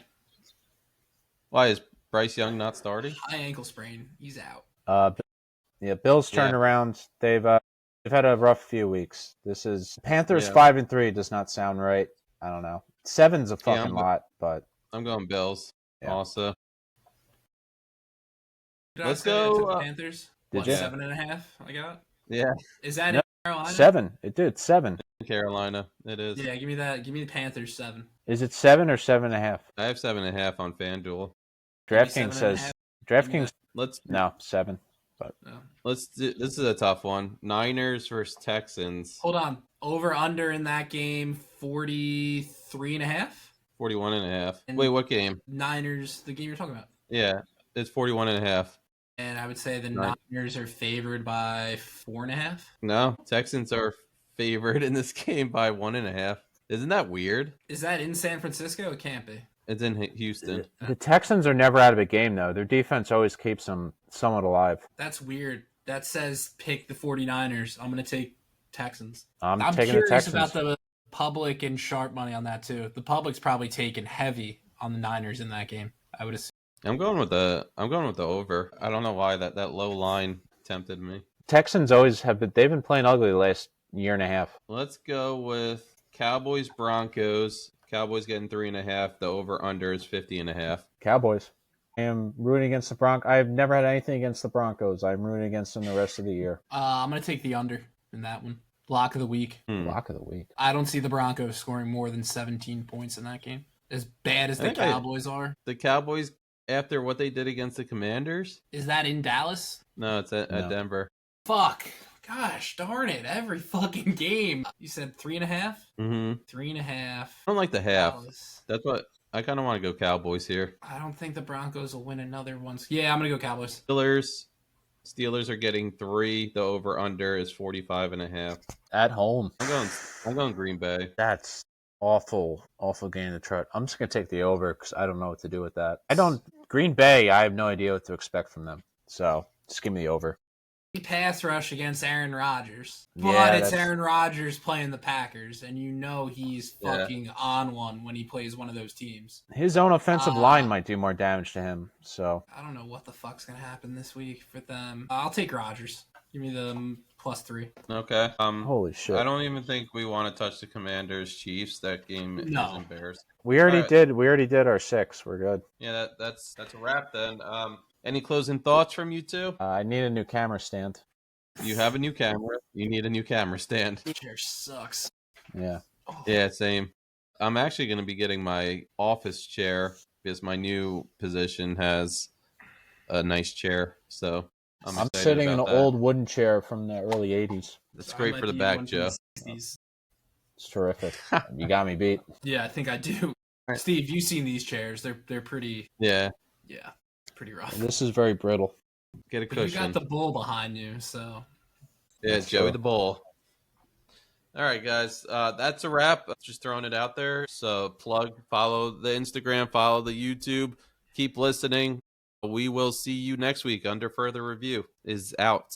Speaker 1: Why is Bryce Young not starting?
Speaker 3: High ankle sprain. He's out.
Speaker 2: Bills turned around. They've had a rough few weeks. This is Panthers 5-3 does not sound right. I don't know. 7's a fucking lot, but
Speaker 1: I'm going Bills also.
Speaker 3: Let's go Panthers.
Speaker 2: Did you?
Speaker 3: 7.5 I got?
Speaker 1: Yeah.
Speaker 3: Is that in Carolina?
Speaker 2: 7. It did 7.
Speaker 1: Carolina. It is.
Speaker 3: Yeah, give me that. Give me the Panthers 7.
Speaker 2: Is it 7 or 7.5?
Speaker 1: I have 7.5 on FanDuel.
Speaker 2: DraftKings says
Speaker 1: Let's
Speaker 2: 7. But
Speaker 1: this is a tough one. Niners versus Texans.
Speaker 3: Hold on. Over under in that game 43.5?
Speaker 1: 41.5. Wait, what game?
Speaker 3: Niners, the game you're talking about.
Speaker 1: Yeah, it's 41.5.
Speaker 3: And I would say the Niners are favored by 4.5.
Speaker 1: No, Texans are favored in this game by 1.5. Isn't that weird?
Speaker 3: Is that in San Francisco? It can't be.
Speaker 1: It's in Houston.
Speaker 2: The Texans are never out of a game, though. Their defense always keeps them somewhat alive.
Speaker 3: That's weird. That says pick the 49ers. I'm going to take Texans.
Speaker 2: I'm taking
Speaker 3: curious
Speaker 2: the Texans.
Speaker 3: About the public and sharp money on that, too. The public's probably taking heavy on the Niners in that game, I would assume.
Speaker 1: I'm going with the over. I don't know why that low line tempted me.
Speaker 2: Texans always have been. They've been playing ugly the last year and a half.
Speaker 1: Let's go with Cowboys Broncos. Cowboys getting 3.5. The over under is 50.5.
Speaker 2: Cowboys. I am rooting against the Broncos. I've never had anything against the Broncos. I'm rooting against them the rest of the year.
Speaker 3: I'm going to take the under in that one. Lock of the week.
Speaker 2: Lock of the week.
Speaker 3: I don't see the Broncos scoring more than 17 points in that game. As bad as the Cowboys are.
Speaker 1: The Cowboys, after what they did against the Commanders.
Speaker 3: Is that in Dallas?
Speaker 1: No, it's at Denver.
Speaker 3: Fuck. Gosh darn it. Every fucking game. You said 3.5?
Speaker 1: Mm-hmm.
Speaker 3: 3.5.
Speaker 1: I don't like the half.
Speaker 3: Dallas.
Speaker 1: That's what I kind of want to go Cowboys here.
Speaker 3: I don't think the Broncos will win another one. Yeah, I'm going to go Cowboys.
Speaker 1: Steelers are getting 3. The over under is 45.5.
Speaker 2: At home.
Speaker 1: I'm going Green Bay.
Speaker 2: That's awful game to try. I'm just going to take the over because I don't know what to do with that. Green Bay, I have no idea what to expect from them. So just give me the over.
Speaker 3: Pass rush against Aaron Rodgers. But it's Aaron Rodgers playing the Packers, and you know he's fucking on one when he plays one of those teams.
Speaker 2: His own offensive line might do more damage to him. So
Speaker 3: I don't know what the fuck's going to happen this week for them. I'll take Rodgers. Give me the +3.
Speaker 1: Okay.
Speaker 2: Holy shit.
Speaker 1: I don't even think we want to touch the Commanders Chiefs. That game is embarrassing.
Speaker 2: We already did. We already did our 6. We're good.
Speaker 1: Yeah, that's a wrap then. Any closing thoughts from you two?
Speaker 2: I need a new camera stand.
Speaker 1: You have a new camera. You need a new camera stand.
Speaker 3: This chair sucks.
Speaker 2: Yeah.
Speaker 1: Yeah, same. I'm actually going to be getting my office chair because my new position has a nice chair. So I'm
Speaker 2: sitting in an old wooden chair from the early 80s.
Speaker 1: That's great for the back, Joe.
Speaker 2: It's terrific. You got me beat.
Speaker 3: Yeah, I think I do. Right. Steve, you've seen these chairs. They're pretty...
Speaker 1: Yeah.
Speaker 3: Yeah, pretty rough.
Speaker 2: This is very brittle.
Speaker 1: Get a cushion.
Speaker 3: You got the bull behind you, so...
Speaker 1: Yeah, Joey the bull. All right, guys. That's a wrap. Just throwing it out there. So follow the Instagram, follow the YouTube. Keep listening. We will see you next week. Under Further Review is out.